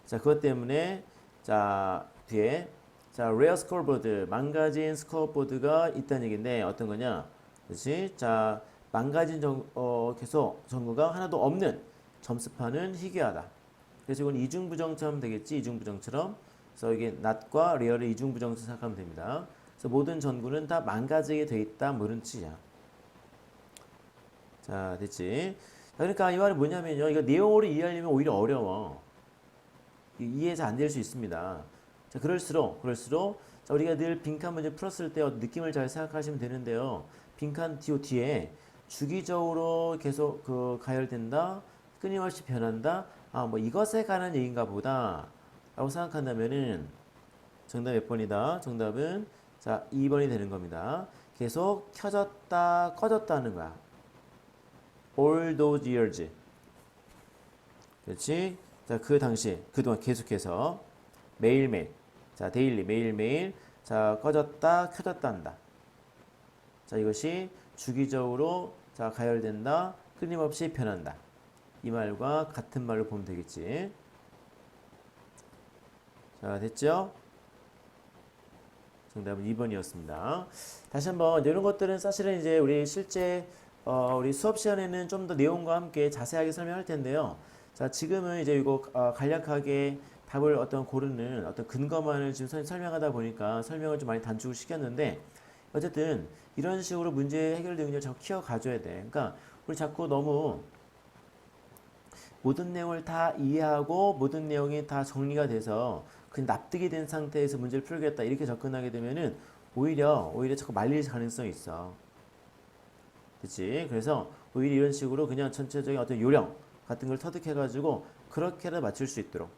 자, 그것 때문에 자, 뒤에 자, rare scoreboard, 망가진 스코어보드가 있다는 얘기인데 어떤 거냐? 그렇지? 자, 망가진 계속 전구가 하나도 없는 점수판은 희귀하다. 그래서 이건 이중부정처럼 되겠지? 이중부정처럼. 그래서 이게 not과 rare를 이중부정처럼 생각하면 됩니다. 그래서 모든 전구는 다 망가지게 돼 있다. 뭐 이런 뜻이야. 자, 됐지? 자, 그러니까 이 말은 뭐냐면요. 이거 내용으로 이해하려면 오히려 어려워. 이해 잘 안 될 수 있습니다. 자, 그럴수록 자, 우리가 늘 빈칸 문제 풀었을 때 느낌을 잘 생각하시면 되는데요. 빈칸 뒤에 주기적으로 계속 가열된다, 끊임없이 변한다. 아, 뭐 이것에 관한 얘기인가 보다. 라고 생각한다면은 정답 몇 번이다? 정답은 자, 2번이 되는 겁니다. 계속 켜졌다, 꺼졌다 하는 거야. All those years. 그렇지? 자, 그 당시, 그동안 계속해서 매일매일, 자, 데일리, 매일매일, 자, 꺼졌다, 켜졌다 한다. 자, 이것이 주기적으로, 자, 가열된다, 끊임없이 변한다. 이 말과 같은 말로 보면 되겠지. 자, 됐죠? 정답은 2번이었습니다. 다시 한번, 이런 것들은 사실은 이제 우리 실제, 우리 수업 시간에는 좀 더 내용과 함께 자세하게 설명할 텐데요. 자, 지금은 이제 이거 간략하게 답을 어떤 고르는 어떤 근거만을 지금 설명하다 보니까 설명을 좀 많이 단축을 시켰는데 어쨌든 이런 식으로 문제 해결 능력을 자꾸 키워가줘야 돼. 그러니까 우리 자꾸 너무 모든 내용을 다 이해하고 모든 내용이 다 정리가 돼서 그 납득이 된 상태에서 문제를 풀겠다 이렇게 접근하게 되면은 오히려 자꾸 말릴 가능성이 있어. 그치? 그래서 오히려 이런 식으로 그냥 전체적인 어떤 요령 같은 걸 터득해가지고 그렇게라도 맞출 수 있도록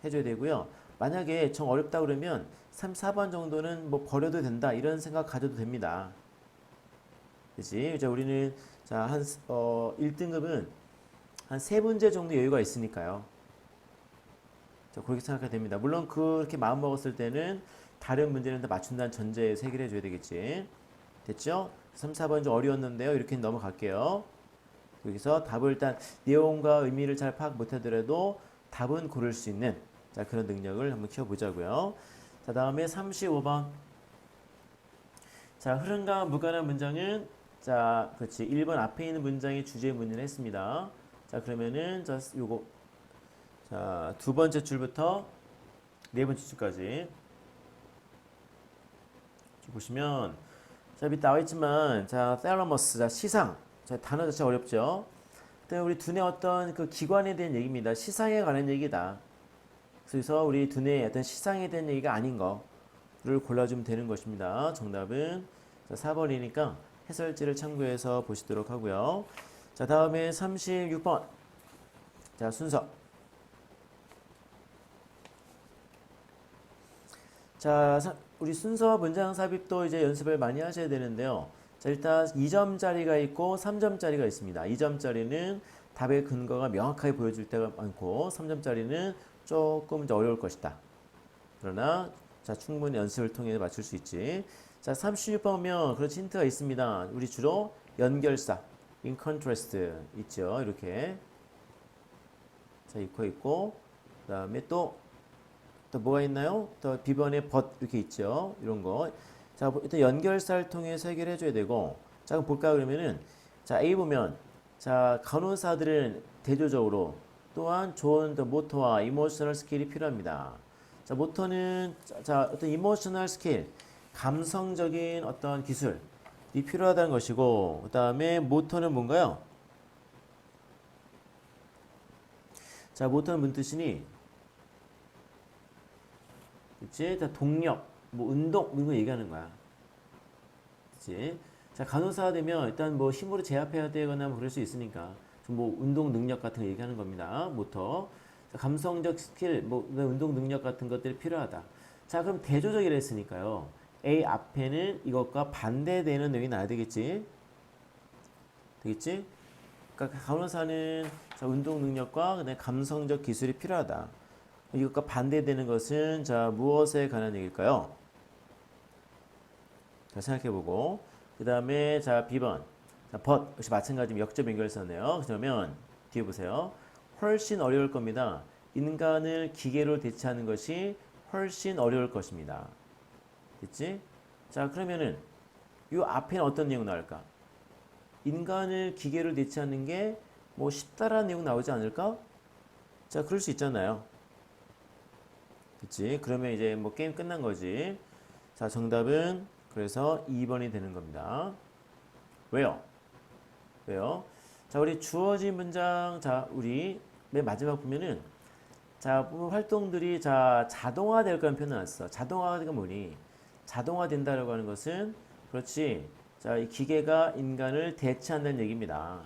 해줘야 되고요. 만약에 정 어렵다 그러면 3, 4번 정도는 뭐 버려도 된다 이런 생각 가져도 됩니다. 그치? 이제 우리는 자, 1등급은 한 3문제 정도 여유가 있으니까요. 자, 그렇게 생각해야 됩니다. 물론 그렇게 마음 먹었을 때는 다른 문제는 다 맞춘다는 전제에서 해결해 줘야 되겠지. 됐죠? 3, 4번 좀 어려웠는데요. 이렇게 넘어갈게요. 여기서 답을 일단 내용과 의미를 잘 파악 못하더라도 답은 고를 수 있는 자, 그런 능력을 한번 키워보자고요. 자, 다음에 35번. 자, 흐름과 무관한 문장은 자, 그렇지. 1번 앞에 있는 문장의 주제 문제를 했습니다. 자, 그러면은 자, 요거 자, 두 번째 줄부터 네 번째 줄까지 보시면 자, 밑에 나와 있지만 자, 텔러머스 자, 시상. 자, 단어 자체 어렵죠. 그다음에 우리 두뇌 어떤 그 기관에 대한 얘기입니다. 시상에 관한 얘기다. 그래서 우리 두뇌의 어떤 시상에 대한 얘기가 아닌 거를 골라주면 되는 것입니다. 정답은 자, 4번이니까 해설지를 참고해서 보시도록 하고요. 자, 다음에 36번. 자, 순서. 자, 우리 순서 문장 삽입도 이제 연습을 많이 하셔야 되는데요. 자, 일단 2점짜리가 있고 3점짜리가 있습니다. 2점짜리는 답의 근거가 명확하게 보여줄 때가 많고 3점짜리는 조금 이제 어려울 것이다. 그러나 자, 충분히 연습을 통해 맞출 수 있지. 자, 36번 보면 그렇지 힌트가 있습니다. 우리 주로 연결사, in contrast 있죠. 이렇게. 자, 이거 있고, 그 다음에 또 뭐가 있나요? 또 비번의 but 이렇게 있죠. 이런 거. 자, 일단 연결사를 통해서 해결해 줘야 되고, 자, 그럼 볼까요? 그러면은, 자, A 보면, 자, 간호사들은 대조적으로 또한 좋은 모터와 이모셔널 스킬이 필요합니다. 자, 모터는, 자, 어떤 이모셔널 스킬, 감성적인 어떤 기술이 필요하다는 것이고, 그 다음에 모터는 뭔가요? 자, 모터는 무슨 뜻이니? 그치? 자, 동력, 뭐 운동 이런 거 얘기하는 거야. 그치? 자, 간호사가 되면 일단 뭐 힘으로 제압해야 되거나 뭐 그럴 수 있으니까 좀 뭐 운동 능력 같은 거 얘기하는 겁니다. 모터. 자, 감성적 스킬, 뭐 운동 능력 같은 것들이 필요하다. 자, 그럼 대조적이라 했으니까요. A 앞에는 이것과 반대되는 내용이 나야 되겠지? 되겠지? 그러니까 간호사는 자, 운동 능력과 그다음에 감성적 기술이 필요하다. 이것과 반대되는 것은 자 무엇에 관한 얘기일까요? 자 생각해보고 그 다음에 자 B번 자 but 역시 마찬가지 역접 연결사네요. 그러면 뒤에 보세요. 훨씬 어려울 겁니다. 인간을 기계로 대체하는 것이 훨씬 어려울 것입니다. 됐지? 자 그러면은 이 앞에는 어떤 내용 나올까? 인간을 기계로 대체하는 게 뭐 쉽다라는 내용 나오지 않을까? 자 그럴 수 있잖아요. 그치? 그러면 이제 뭐 게임 끝난 거지. 자, 정답은 그래서 2번이 되는 겁니다. 왜요? 왜요? 자, 우리 주어진 문장, 자, 우리 맨 마지막 보면은 자, 활동들이 자, 자동화 될 거라는 표현을 놨어. 자동화가 뭐니? 자동화 된다라고 하는 것은 그렇지. 자, 이 기계가 인간을 대체한다는 얘기입니다.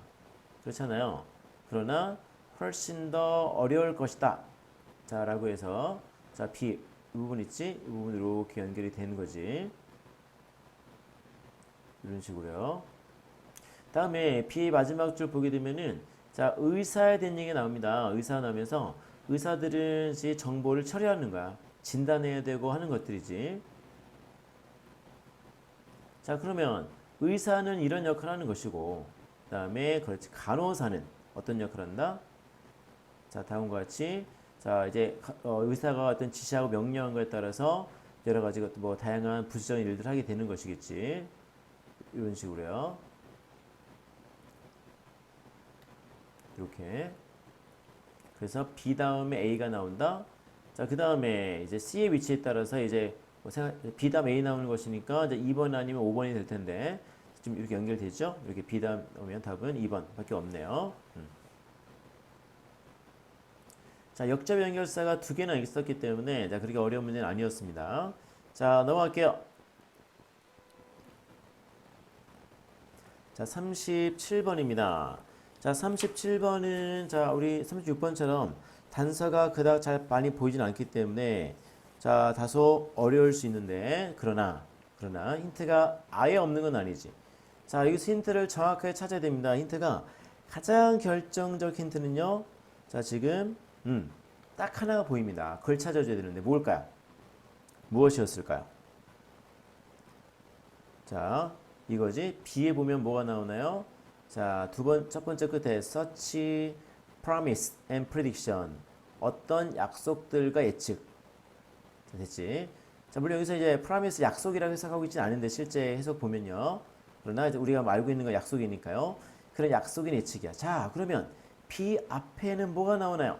그렇잖아요. 그러나 훨씬 더 어려울 것이다. 자, 라고 해서 자, B 이 부분 있지? 이 부분 이렇게 연결이 되는 거지. 이런 식으로요. 다음에 B 마지막 줄 보게 되면은 자, 의사에 대한 얘기가 나옵니다. 의사 나오면서 의사들은 이제 정보를 처리하는 거야. 진단해야 되고 하는 것들이지. 자, 그러면 의사는 이런 역할을 하는 것이고 그다음에 그렇지 간호사는 어떤 역할을 한다? 자, 다음과 같이 자, 이제 의사가 어떤 지시하고 명령한 거에 따라서 여러 가지 뭐 다양한 부수적인 일들을 하게 되는 것이겠지. 이런 식으로요. 이렇게. 그래서 B 다음에 A가 나온다. 자, 그 다음에 이제 C의 위치에 따라서 이제 뭐 B 다음 A 나오는 것이니까 이제 2번 아니면 5번이 될 텐데 좀 이렇게 연결되죠? 이렇게 B 다음 오면 답은 2번 밖에 없네요. 자, 역접 연결사가 두 개나 있었기 때문에 자, 그렇게 어려운 문제는 아니었습니다. 자, 넘어갈게요. 자, 37번입니다. 자, 37번은 자, 우리 36번처럼 단서가 그닥 잘 많이 보이진 않기 때문에 자, 다소 어려울 수 있는데 그러나 힌트가 아예 없는 건 아니지. 자, 여기서 힌트를 정확하게 찾아야 됩니다. 힌트가 가장 결정적 힌트는요. 자, 지금 딱 하나가 보입니다. 그걸 찾아줘야 되는데 뭘까요? 무엇이었을까요? 자, 이거지. B에 보면 뭐가 나오나요? 자, 첫 번째 끝에 such promise and prediction. 어떤 약속들과 예측. 자, 됐지? 자, 물론 여기서 이제 promise 약속이라고 해석하고 있지는 않은데 실제 해석 보면요. 그러나 이제 우리가 알고 있는 건 약속이니까요. 그런 약속인 예측이야. 자, 그러면 B 앞에는 뭐가 나오나요?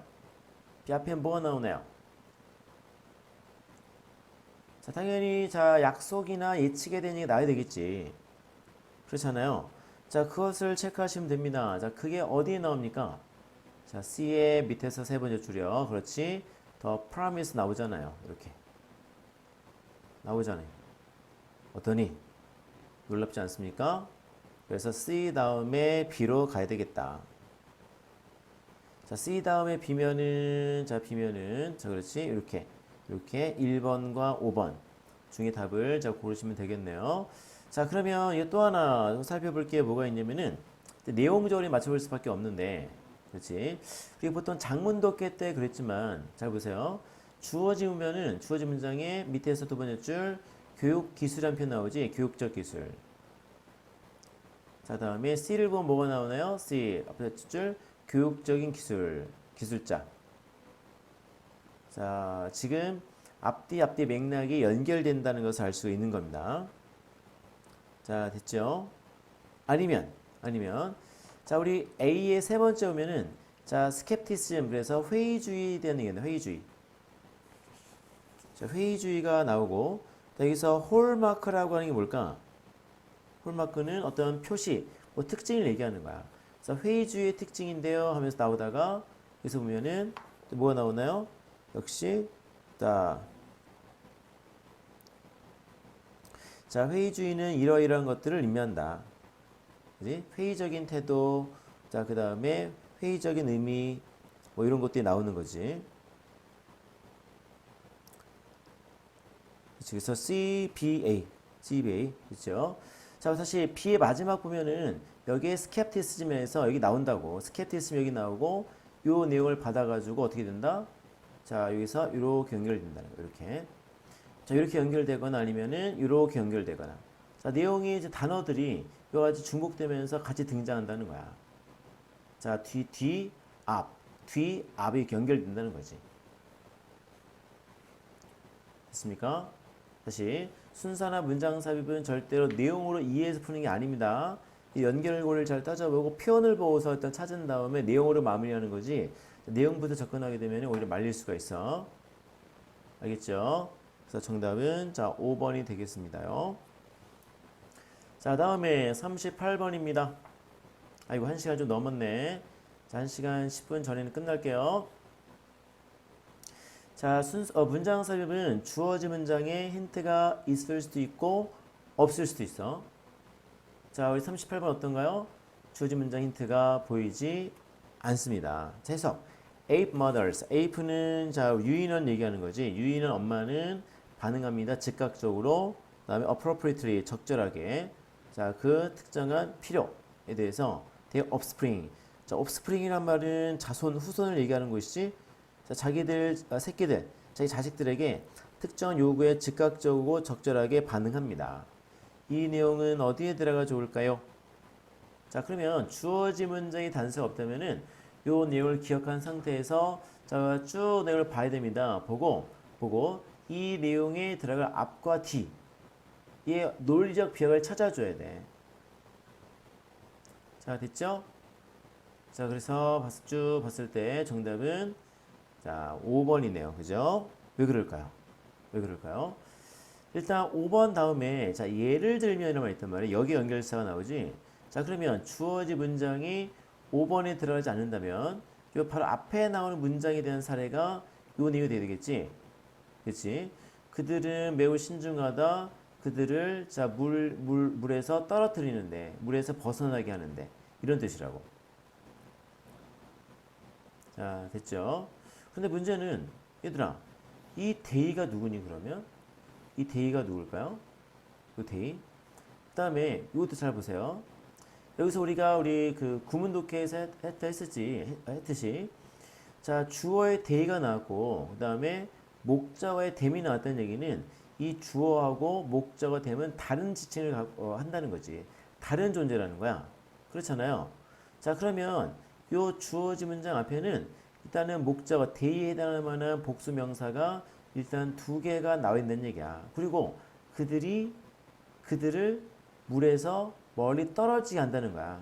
B 앞에는 뭐가 나오나요? 자, 당연히 자, 약속이나 예측에 대한 얘기가 나와야 되겠지. 그렇잖아요. 자, 그것을 체크하시면 됩니다. 자, 그게 어디에 나옵니까? 자, C의 밑에서 세 번째 줄이요. 그렇지. 더 promise 나오잖아요. 이렇게. 나오잖아요. 어떠니? 놀랍지 않습니까? 그래서 C 다음에 B로 가야 되겠다. 자, C 다음에 B면은, 자, 그렇지. 이렇게 1번과 5번 중에 답을 자, 고르시면 되겠네요. 자, 그러면 이거 또 하나 살펴볼 게 뭐가 있냐면은, 내용적으로 맞춰볼 수밖에 없는데, 그렇지. 그리고 보통 작문 독해 때 그랬지만, 잘 보세요. 주어진 문장의 밑에서 두 번째 줄, 교육 기술이라는 표현 나오지? 교육적 기술. 자, 다음에 C를 보면 뭐가 나오나요? C. 앞에 줄 교육적인 기술. 기술자. 자, 지금 앞뒤 맥락이 연결된다는 것을 알 수 있는 겁니다. 자, 됐죠? 아니면 자, 우리 A의 세 번째 오면은 자, 스캡티시즘 그래서 회의주의에 대한 얘기입니다. 회의주의. 자, 회의주의가 나오고 자, 여기서 홀마크라고 하는 게 뭘까? 홀마크는 어떤 표시, 뭐 특징을 얘기하는 거야. 그래서 회의주의의 특징인데요 하면서 나오다가 여기서 보면은 또 뭐가 나오나요? 역시 자, 회의주의는 이러이러한 것들을 의미한다. 그지? 회의적인 태도, 자, 그 다음에 회의적인 의미, 뭐 이런 것들이 나오는 거지. 그래서 CBA, 그렇죠? 자, 사실 B의 마지막 보면은 여기에 스캡티시즘에서 여기 나온다고. 스캡티시즘 여기 나오고 요 내용을 받아가지고 어떻게 된다? 자, 여기서 이렇게 연결된다는 거예요. 이렇게. 자, 이렇게 연결되거나 아니면은 이렇게 연결되거나. 자, 내용이 이제 단어들이 여러 가지 중복되면서 같이 등장한다는 거야. 자, 뒤, 앞이 이렇게 연결된다는 거지. 됐습니까? 다시 순서나 문장 삽입은 절대로 내용으로 이해해서 푸는 게 아닙니다. 이 연결고리를 잘 따져보고 표현을 보고서 일단 찾은 다음에 내용으로 마무리하는 거지. 내용부터 접근하게 되면 오히려 말릴 수가 있어. 알겠죠? 그래서 정답은 자 5번이 되겠습니다요. 자, 다음에 38번입니다. 아이고 1시간 좀 넘었네. 자, 1시간 10분 전에는 끝날게요. 자, 문장 삽입은 주어진 문장에 힌트가 있을 수도 있고 없을 수도 있어. 자, 우리 38번 어떤가요? 주어진 문장 힌트가 보이지 않습니다. 자, 해석. Ape mothers. Ape는 자, 유인원 얘기하는 거지. 유인원 엄마는 반응합니다. 즉각적으로. 그 다음에 appropriately 적절하게. 자, 그 특정한 필요에 대해서 their offspring. 자, offspring이란 말은 자손, 후손을 얘기하는 것이지. 자, 자기들, 새끼들, 자기 자식들에게 특정 요구에 즉각적으로 적절하게 반응합니다. 이 내용은 어디에 들어가 좋을까요? 자, 그러면 주어진 문장이 단서가 없다면은 요 내용을 기억한 상태에서 자, 쭉 내용을 봐야 됩니다. 보고 이 내용에 들어갈 앞과 뒤의 논리적 비약을 찾아줘야 돼. 자, 됐죠? 자, 그래서 쭉 봤을 때 정답은 자, 5번이네요. 그죠? 왜 그럴까요? 일단 5번 다음에 자, 예를 들면 이런 말 있단 말이에요. 여기 연결사가 나오지. 자, 그러면 주어진 문장이 5번에 들어가지 않는다면 요 바로 앞에 나오는 문장에 대한 사례가 요 내용이 돼야 되겠지. 그렇지? 그들은 매우 신중하다. 그들을 자, 물에서 떨어뜨리는데, 물에서 벗어나게 하는데 이런 뜻이라고. 자, 됐죠? 근데 문제는 얘들아, 이 대의가 누구니 그러면? 이 대의가 누굴까요? 그 대의. 그 다음에 이것도 잘 보세요. 여기서 우리가 그 구문독해에서 했듯이 자, 주어의 대의가 나왔고 그 다음에 목적어의 됨이 나왔다는 얘기는 이 주어하고 목적어 됨은 다른 지칭을 한다는 거지. 다른 존재라는 거야. 그렇잖아요. 자, 그러면 요 주어진 문장 앞에는 일단은 목적어 대의에 해당할 만한 복수 명사가 일단 2개가 나와 있는 얘기야. 그리고 그들을 물에서 멀리 떨어지게 한다는 거야.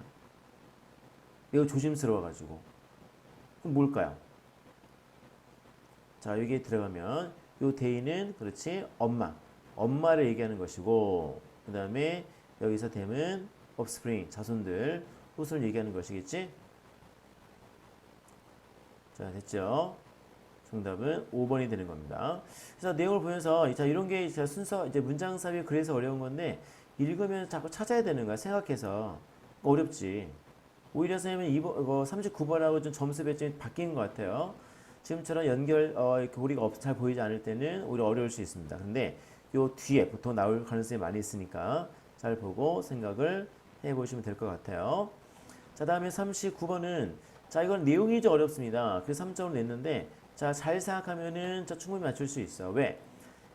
매우 조심스러워가지고. 그럼 뭘까요? 자, 여기에 들어가면 요 대의는 그렇지 엄마를 얘기하는 것이고 그 다음에 여기서 됨은 offspring 자손들 후손을 얘기하는 것이겠지. 자, 됐죠? 정답은 5번이 되는 겁니다. 그래서 내용을 보면서 자, 이런 게 순서 이제 문장 삽입이 그래서 어려운 건데 읽으면 자꾸 찾아야 되는 거야. 생각해서 어렵지. 오히려 선생님은 39번하고 좀 점수 배점이 바뀐 것 같아요. 지금처럼 이렇게 우리가 잘 보이지 않을 때는 오히려 어려울 수 있습니다. 근데 요 뒤에 보통 나올 가능성이 많이 있으니까 잘 보고 생각을 해보시면 될 것 같아요. 자, 다음에 39번은 자, 이건 내용이 좀 어렵습니다. 그래서 3점을 냈는데 자, 잘 생각하면은 충분히 맞출 수 있어. 왜?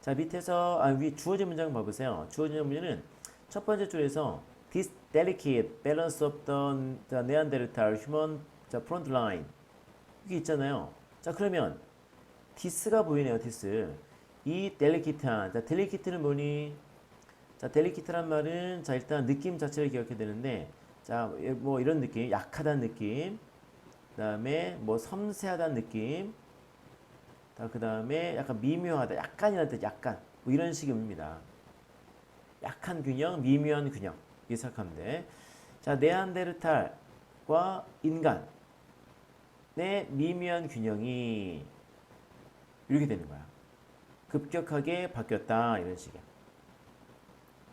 자, 밑에서 위 주어진 문장 봐보세요. 주어진 문제는 첫 번째 줄에서 this delicate balance of the Neanderthal human front line 이게 있잖아요. 자, 그러면 this가 보이네요. this. 이 delicate한, 자, delicate는 뭐니? 자, delicate란 말은 자, 일단 느낌 자체를 기억해야 되는데, 자, 뭐 이런 느낌, 약하다는 느낌, 그 다음에 뭐 섬세하다는 느낌, 그 다음에 약간 미묘하다, 약간이라는 뜻, 약간, 뭐 이런 식의 의미입니다. 약한 균형, 미묘한 균형, 이렇게 생각하면 돼. 자, 네안데르탈과 인간의 미묘한 균형이 이렇게 되는 거야. 급격하게 바뀌었다, 이런 식이야.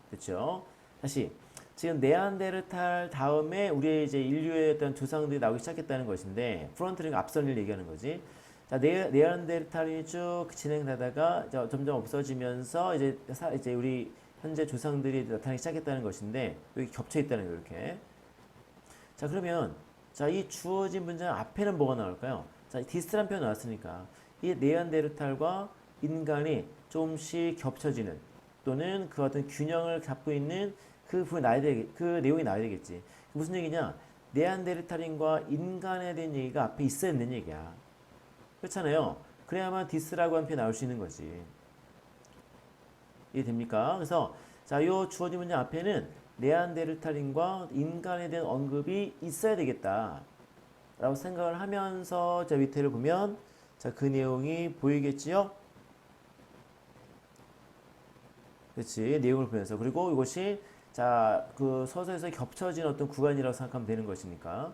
그렇죠? 다시 지금 네안데르탈 다음에 우리의 이제 인류의 어떤 조상들이 나오기 시작했다는 것인데 프론트는 앞선 일 얘기하는 거지. 자, 네안데르탈이 쭉 진행되다가 점점 없어지면서 이제 우리 현재 조상들이 나타나기 시작했다는 것인데 여기 겹쳐 있다는 거예요, 이렇게. 자, 그러면 자, 이 주어진 문장 앞에는 뭐가 나올까요? 자, 디스란 표현 나왔으니까 이 네안데르탈과 인간이 조금씩 겹쳐지는 또는 그 어떤 균형을 잡고 있는 그 내용이 나와야 되겠지. 무슨 얘기냐? 네안데르탈인과 인간에 대한 얘기가 앞에 있어야 되는 얘기야. 그렇잖아요. 그래야만 디스라고 한 표 나올 수 있는 거지. 이해됩니까? 그래서 자, 요 주어진 문장 앞에는 네안데르탈인과 인간에 대한 언급이 있어야 되겠다. 라고 생각을 하면서 자, 밑에를 보면 자, 그 내용이 보이겠지요? 그렇지. 내용을 보면서. 그리고 이것이 자, 그 서서에서 겹쳐진 어떤 구간이라고 생각하면 되는 것이니까.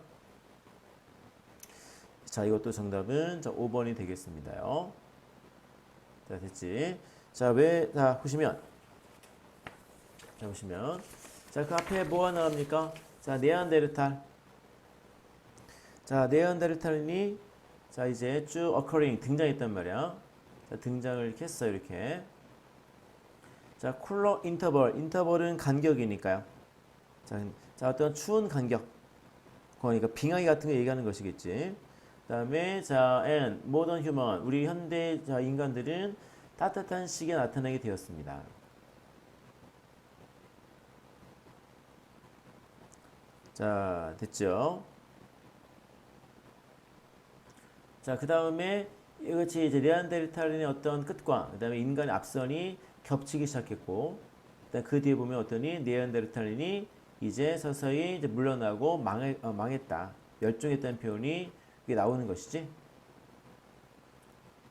자, 이것도 정답은 자, 5번이 되겠습니다요. 자, 됐지. 자, 자, 보시면. 자, 보시면. 자, 그 앞에 뭐가 나옵니까? 자, 네안데르탈. 자, 네안데르탈이 자, 이제 쭉 occurring 등장했단 말이야. 자, 등장을 이렇게 했어요, 이렇게. 자, 쿨러 인터벌은 간격이니까요. 자, 어떤 추운 간격. 그러니까 빙하기 같은 거 얘기하는 것이겠지. 그다음에 자, and modern human 우리 현대 자, 인간들은 따뜻한 시기에 나타나게 되었습니다. 자, 됐죠? 자, 그다음에 이것이 이제 네안데르탈인의 어떤 끝과 그다음에 인간의 앞선이 겹치기 시작했고, 그 뒤에 보면 어떠니 네안데르탈인이 이제 서서히 이제 물러나고 망했다, 멸종했다는 표현이 이게 나오는 것이지.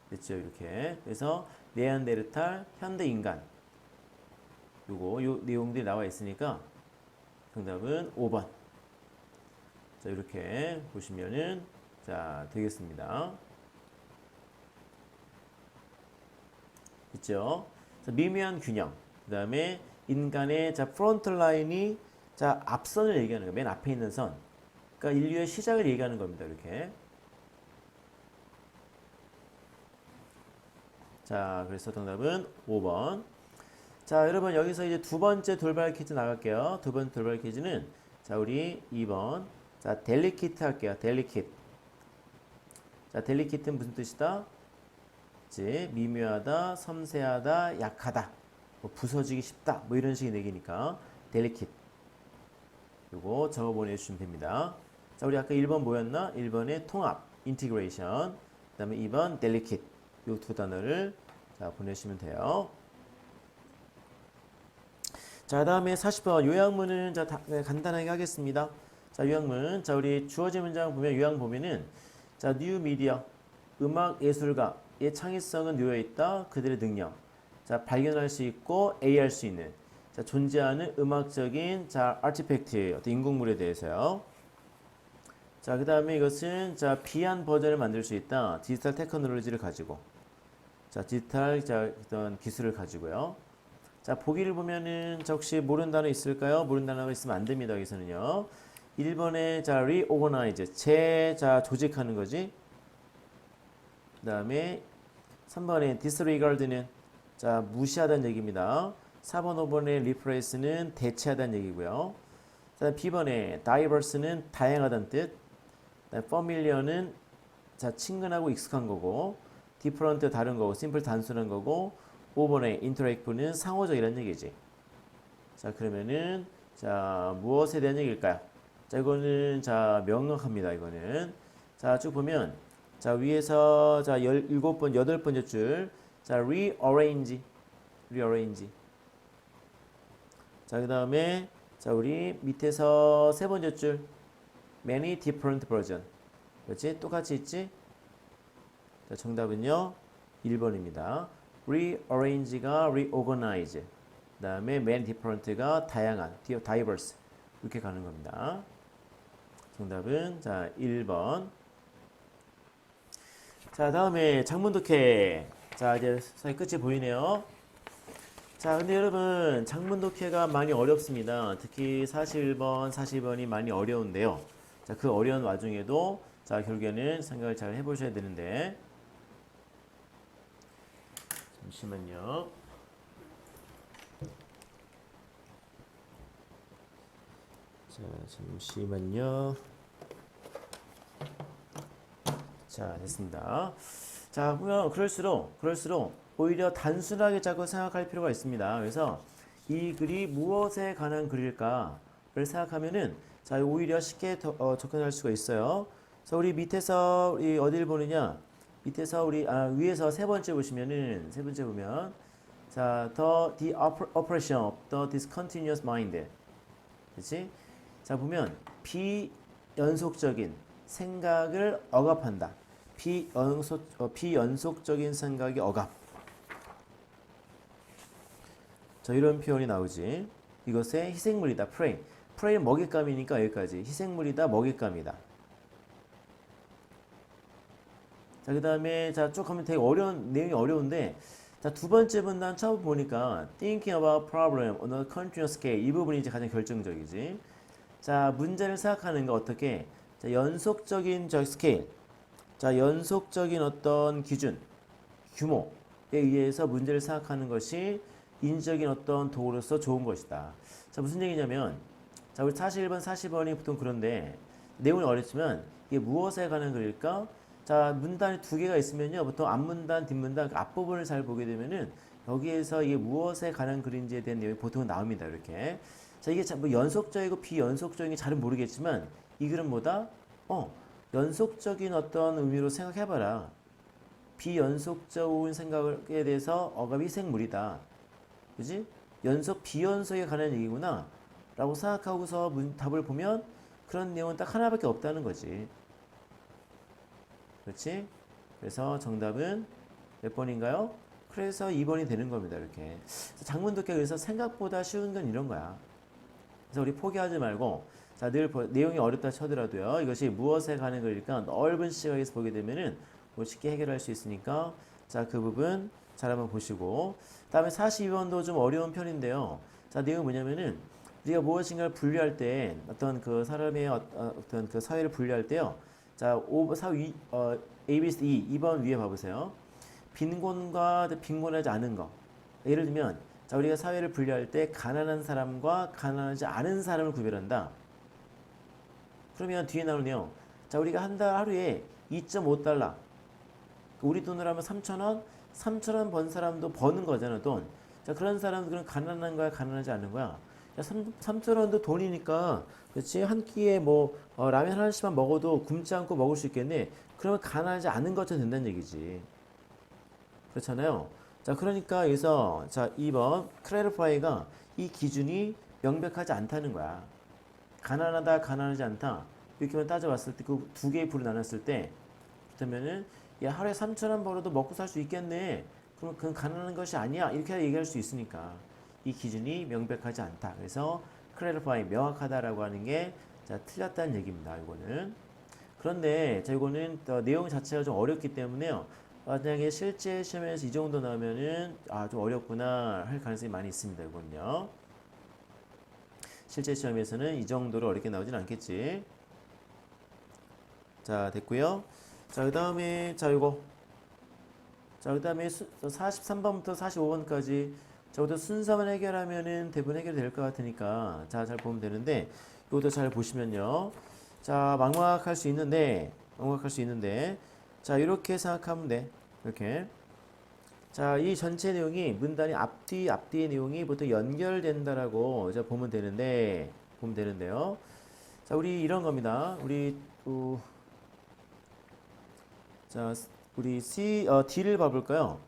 됐죠, 이렇게. 그래서 네안데르탈, 현대 인간, 요 내용들이 나와 있으니까 정답은 5번. 자, 이렇게 보시면은 자, 되겠습니다. 있죠? 자, 미묘한 균형. 그 다음에 인간의 자, 프론트 라인이 자, 앞선을 얘기하는 거예요. 맨 앞에 있는 선. 그러니까 인류의 시작을 얘기하는 겁니다. 이렇게. 자, 그래서 정답은 5번. 자, 여러분 여기서 이제 두 번째 돌발 퀴즈 나갈게요. 두 번째 돌발 퀴즈는 자, 우리 2번. 자, 델리키트 할게요. 델리키트. 자, 델리키트는 무슨 뜻이다? 이제 미묘하다, 섬세하다, 약하다, 뭐 부서지기 쉽다, 뭐 이런 식의 얘기니까 델리킷. 요거 적어 보내주시면 됩니다. 자, 우리 아까 1번 뭐였나? 1번의 통합, 인티그레이션. 그 다음에 2번 델리킷. 요 두 단어를 자, 보내시면 돼요. 자, 다음에 40번 요약문은 자, 간단하게 하겠습니다. 자, 요약문. 자, 우리 주어진 문장 보면 요약 보면은 자, 뉴 미디어, 음악 예술가의 창의성은 놓여 있다. 그들의 능력. 자, 발견할 수 있고 A할 수 있는 자, 존재하는 음악적인 자, 아티팩트, 어떤 인공물에 대해서요. 자, 그다음에 이것은 자, 비한 버전을 만들 수 있다. 디지털 테크놀로지를 가지고. 자, 디지털 자, 어떤 기술을 가지고요. 자, 보기를 보면은 자, 혹시 모르는 단어 있을까요? 모르는 단어가 있으면 안 됩니다. 여기서는요. 1번에 자, reorganize, 자, 조직하는 거지. 그다음에 3번에 disregard는 자, 무시하다는 얘기입니다. 4번, 5번의 replace는 대체하다는 얘기고요. 자, B번에 diverse는 다양하다는 뜻. familiar는 자, 친근하고 익숙한 거고, different 다른 거고, simple 단순한 거고, 5번의 인터랙트는 상호적이라는 얘기지. 자, 그러면은 자, 무엇에 대한 얘기일까요? 자, 이거는 자, 명확합니다. 이거는. 자, 쭉 보면 자, 위에서 자, 17번, 8번째 줄. 자, rearrange. rearrange. 자, 그다음에 자, 우리 밑에서 세 번째 줄. many different version. 그렇지? 똑같이 있지? 자, 정답은요. 1번입니다. rearrange가 reorganize. 그 다음에 many different가 다양한, diverse. 이렇게 가는 겁니다. 정답은 자 1번. 자, 다음에 장문 독해. 자, 이제 사실 끝이 보이네요. 자, 근데 여러분 장문 독해가 많이 어렵습니다. 특히 41번, 42번이 많이 어려운데요. 자, 그 어려운 와중에도 자, 결국에는 생각을 잘 해보셔야 되는데. 잠시만요. 자, 잠시만요. 자, 됐습니다. 자, 보면 그럴수록 오히려 단순하게 자꾸 생각할 필요가 있습니다. 그래서 이 글이 무엇에 관한 글일까를 생각하면은 자, 오히려 쉽게 접근할 수가 있어요. 그래서 우리 밑에서 우리 어디를 보느냐? 밑에서 우리 위에서 세 번째 보시면은 세 번째 보면 자, the operation of the discontinuous mind. 그렇지? 자, 보면 비연속적인 생각을 억압한다. 비연속적인 생각의 억압. 자, 이런 표현이 나오지. 이것의 희생물이다. prey. prey 먹잇감이니까 여기까지. 희생물이다. 먹잇감이다. 자, 그 다음에 자, 쭉 하면 되게 어려운 내용이 어려운데 자, 두 번째 문단 처음 보니까 thinking about problem on a continuous scale 이 부분이 이제 가장 결정적이지. 자, 문제를 생각하는 거 어떻게? 자, 연속적인 스케일. 자, 연속적인 어떤 기준, 규모에 의해서 문제를 생각하는 것이 인지적인 어떤 도구로서 좋은 것이다. 자, 무슨 얘기냐면, 자, 우리 41번, 40번이 보통 그런데 내용이 어렵지만 이게 무엇에 관한 글일까? 자, 문단이 두 개가 있으면요, 보통 앞문단, 뒷문단, 그 앞부분을 잘 보게 되면은 여기에서 이게 무엇에 관한 글인지에 대한 내용이 보통 나옵니다. 이렇게. 자, 이게 뭐 연속적이고 비연속적인 게 잘은 모르겠지만 이 글은 뭐다? 연속적인 어떤 의미로 생각해봐라. 비연속적인 생각에 대해서 억압이 희생물이다. 그지? 비연속에 관한 얘기구나. 라고 생각하고서 답을 보면 그런 내용은 딱 하나밖에 없다는 거지. 그렇지? 그래서 정답은 몇 번인가요? 그래서 2번이 되는 겁니다. 이렇게. 장문 독해 그래서 생각보다 쉬운 건 이런 거야. 그래서 우리 포기하지 말고 자, 늘 내용이 어렵다 쳐더라도요. 이것이 무엇에 관한 글일까 넓은 시각에서 보게 되면은 뭐 쉽게 해결할 수 있으니까 자, 그 부분 잘 한번 보시고 다음에 42번도 좀 어려운 편인데요. 자, 내용이 뭐냐면은 우리가 무엇인가를 분류할 때 어떤 그 사람의 어떤 그 사회를 분류할 때요. 자, A, B, C, D 2번 위에 봐보세요. 빈곤과 빈곤하지 않은 거. 예를 들면 자, 우리가 사회를 분류할 때 가난한 사람과 가난하지 않은 사람을 구별한다. 그러면 뒤에 나오네요. 자, 우리가 한 달 하루에 2.5달러. 우리 돈으로 하면 3,000원? 3,000원 번 사람도 버는 거잖아, 돈. 자, 그런 사람들은 가난한 거야, 가난하지 않은 거야? 야, 3,000원도 돈이니까, 그렇지? 한 끼에 뭐, 라면 하나씩만 먹어도 굶지 않고 먹을 수 있겠네. 그러면 가난하지 않은 것처럼 된다는 얘기지. 그렇잖아요. 자, 그러니까 여기서 자, 2번 clarify가 이 기준이 명백하지 않다는 거야. 가난하다, 가난하지 않다. 이렇게만 따져봤을 때 그 두 개의 부를 나눴을 때 그러면은 야, 하루에 3,000원 벌어도 먹고 살 수 있겠네. 그럼 그건 가난한 것이 아니야. 이렇게 얘기할 수 있으니까 이 기준이 명백하지 않다. 그래서 clarify 명확하다라고 하는 게 자, 틀렸다는 얘기입니다. 이거는. 그런데 자, 이거는 내용 자체가 좀 어렵기 때문에요. 만약에 실제 시험에서 이 정도 나오면은 좀 어렵구나 할 가능성이 많이 있습니다. 이건요. 실제 시험에서는 이 정도로 어렵게 나오진 않겠지. 자, 됐고요. 자, 그 다음에 자, 이거. 자, 그 다음에 43번부터 45번까지 저부터 순서만 해결하면은 대부분 해결될 것 같으니까 자, 잘 보면 되는데 이것도 잘 보시면요. 자, 막막할 수 있는데 자, 이렇게 생각하면 돼. 이렇게. 자, 이 전체 내용이 문단이 앞뒤의 내용이 보통 연결된다라고 이제 보면 되는데요. 자, 우리 이런 겁니다. 자, 우리 D를 봐볼까요?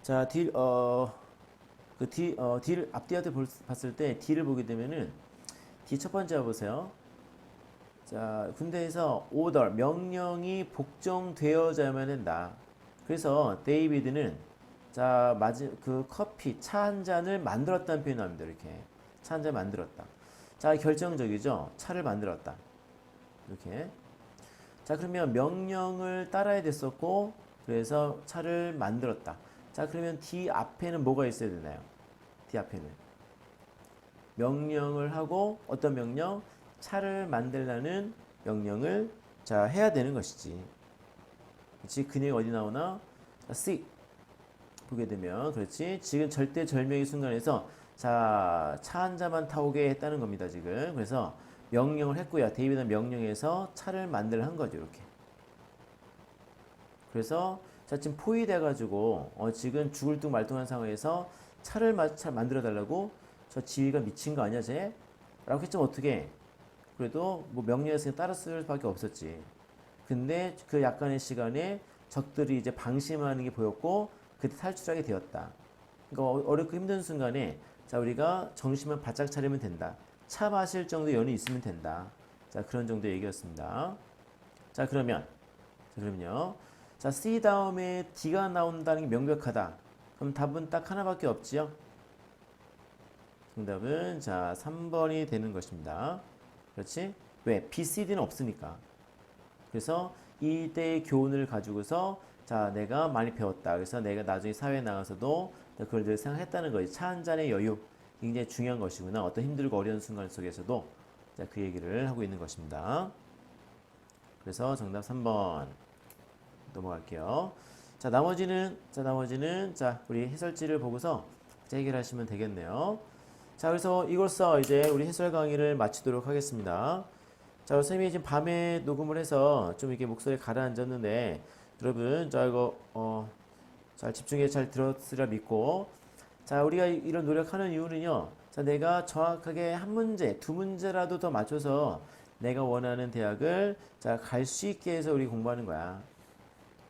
자, D를 앞뒤한테 봤을 때 D를 보게 되면은 D 첫 번째 봐보세요. 자, 군대에서 order, 명령이 복종되어야만 한다. 그래서 데이비드는 그 커피, 차 한 잔을 만들었다는 표현이 나옵니다. 이렇게. 차 한 잔 만들었다. 자, 결정적이죠. 차를 만들었다. 이렇게. 자, 그러면 명령을 따라야 됐었고, 그래서 차를 만들었다. 자, 그러면 D 앞에는 뭐가 있어야 되나요? D 앞에는. 명령을 하고, 어떤 명령? 차를 만들라는 명령을 해야 되는 것이지. 그렇지? 그 내용 어디 나오나? C 보게 되면 그렇지? 지금 절대절명의 순간에서 차 한 잔만 타오게 했다는 겁니다. 지금. 그래서 명령을 했고요. 데이비드는 명령해서 차를 만들어 한 거죠. 이렇게. 그래서 지금 포위돼가지고 지금 죽을 둥 말둥한 상황에서 차를 만들어 달라고 저 지휘가 미친 거 아니야, 쟤? 라고 했지만 어떻게? 그래도 뭐 명령했으니 따라 쓸 수밖에 없었지. 근데 그 약간의 시간에 적들이 이제 방심하는 게 보였고 그때 탈출하게 되었다. 그러니까 어렵고 힘든 순간에 우리가 정신만 바짝 차리면 된다. 차 마실 정도 연이 있으면 된다. 자, 그런 정도의 얘기였습니다. 그럼요. 자, C 다음에 D가 나온다는 게 명백하다. 그럼 답은 딱 하나밖에 없지요. 정답은 3번이 되는 것입니다. 그렇지? 왜? B, C, D는 없으니까. 그래서 이때의 교훈을 가지고서 내가 많이 배웠다. 그래서 내가 나중에 사회에 나가서도 그걸 늘 생각했다는 거지. 차 한 잔의 여유. 굉장히 중요한 것이구나. 어떤 힘들고 어려운 순간 속에서도 그 얘기를 하고 있는 것입니다. 그래서 정답 3번 넘어갈게요. 나머지는 우리 해설지를 보고서 해결하시면 되겠네요. 그래서 이로써 이제 우리 해설 강의를 마치도록 하겠습니다. 선생님이 지금 밤에 녹음을 해서 좀 이렇게 목소리 가라앉았는데, 여러분, 이거, 잘 집중해 잘 들었으리라 믿고, 우리가 이런 노력하는 이유는요, 내가 정확하게 한 문제, 두 문제라도 더 맞춰서 내가 원하는 대학을 갈 수 있게 해서 우리 공부하는 거야.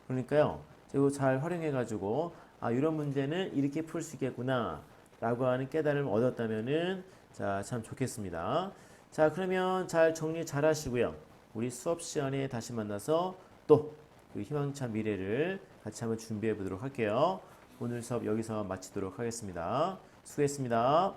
그러니까요, 이거 잘 활용해가지고, 이런 문제는 이렇게 풀 수 있겠구나, 라고 하는 깨달음을 얻었다면은, 참 좋겠습니다. 그러면 잘 정리 잘 하시고요. 우리 수업 시간에 다시 만나서 또 우리 희망찬 미래를 같이 한번 준비해 보도록 할게요. 오늘 수업 여기서 마치도록 하겠습니다. 수고했습니다.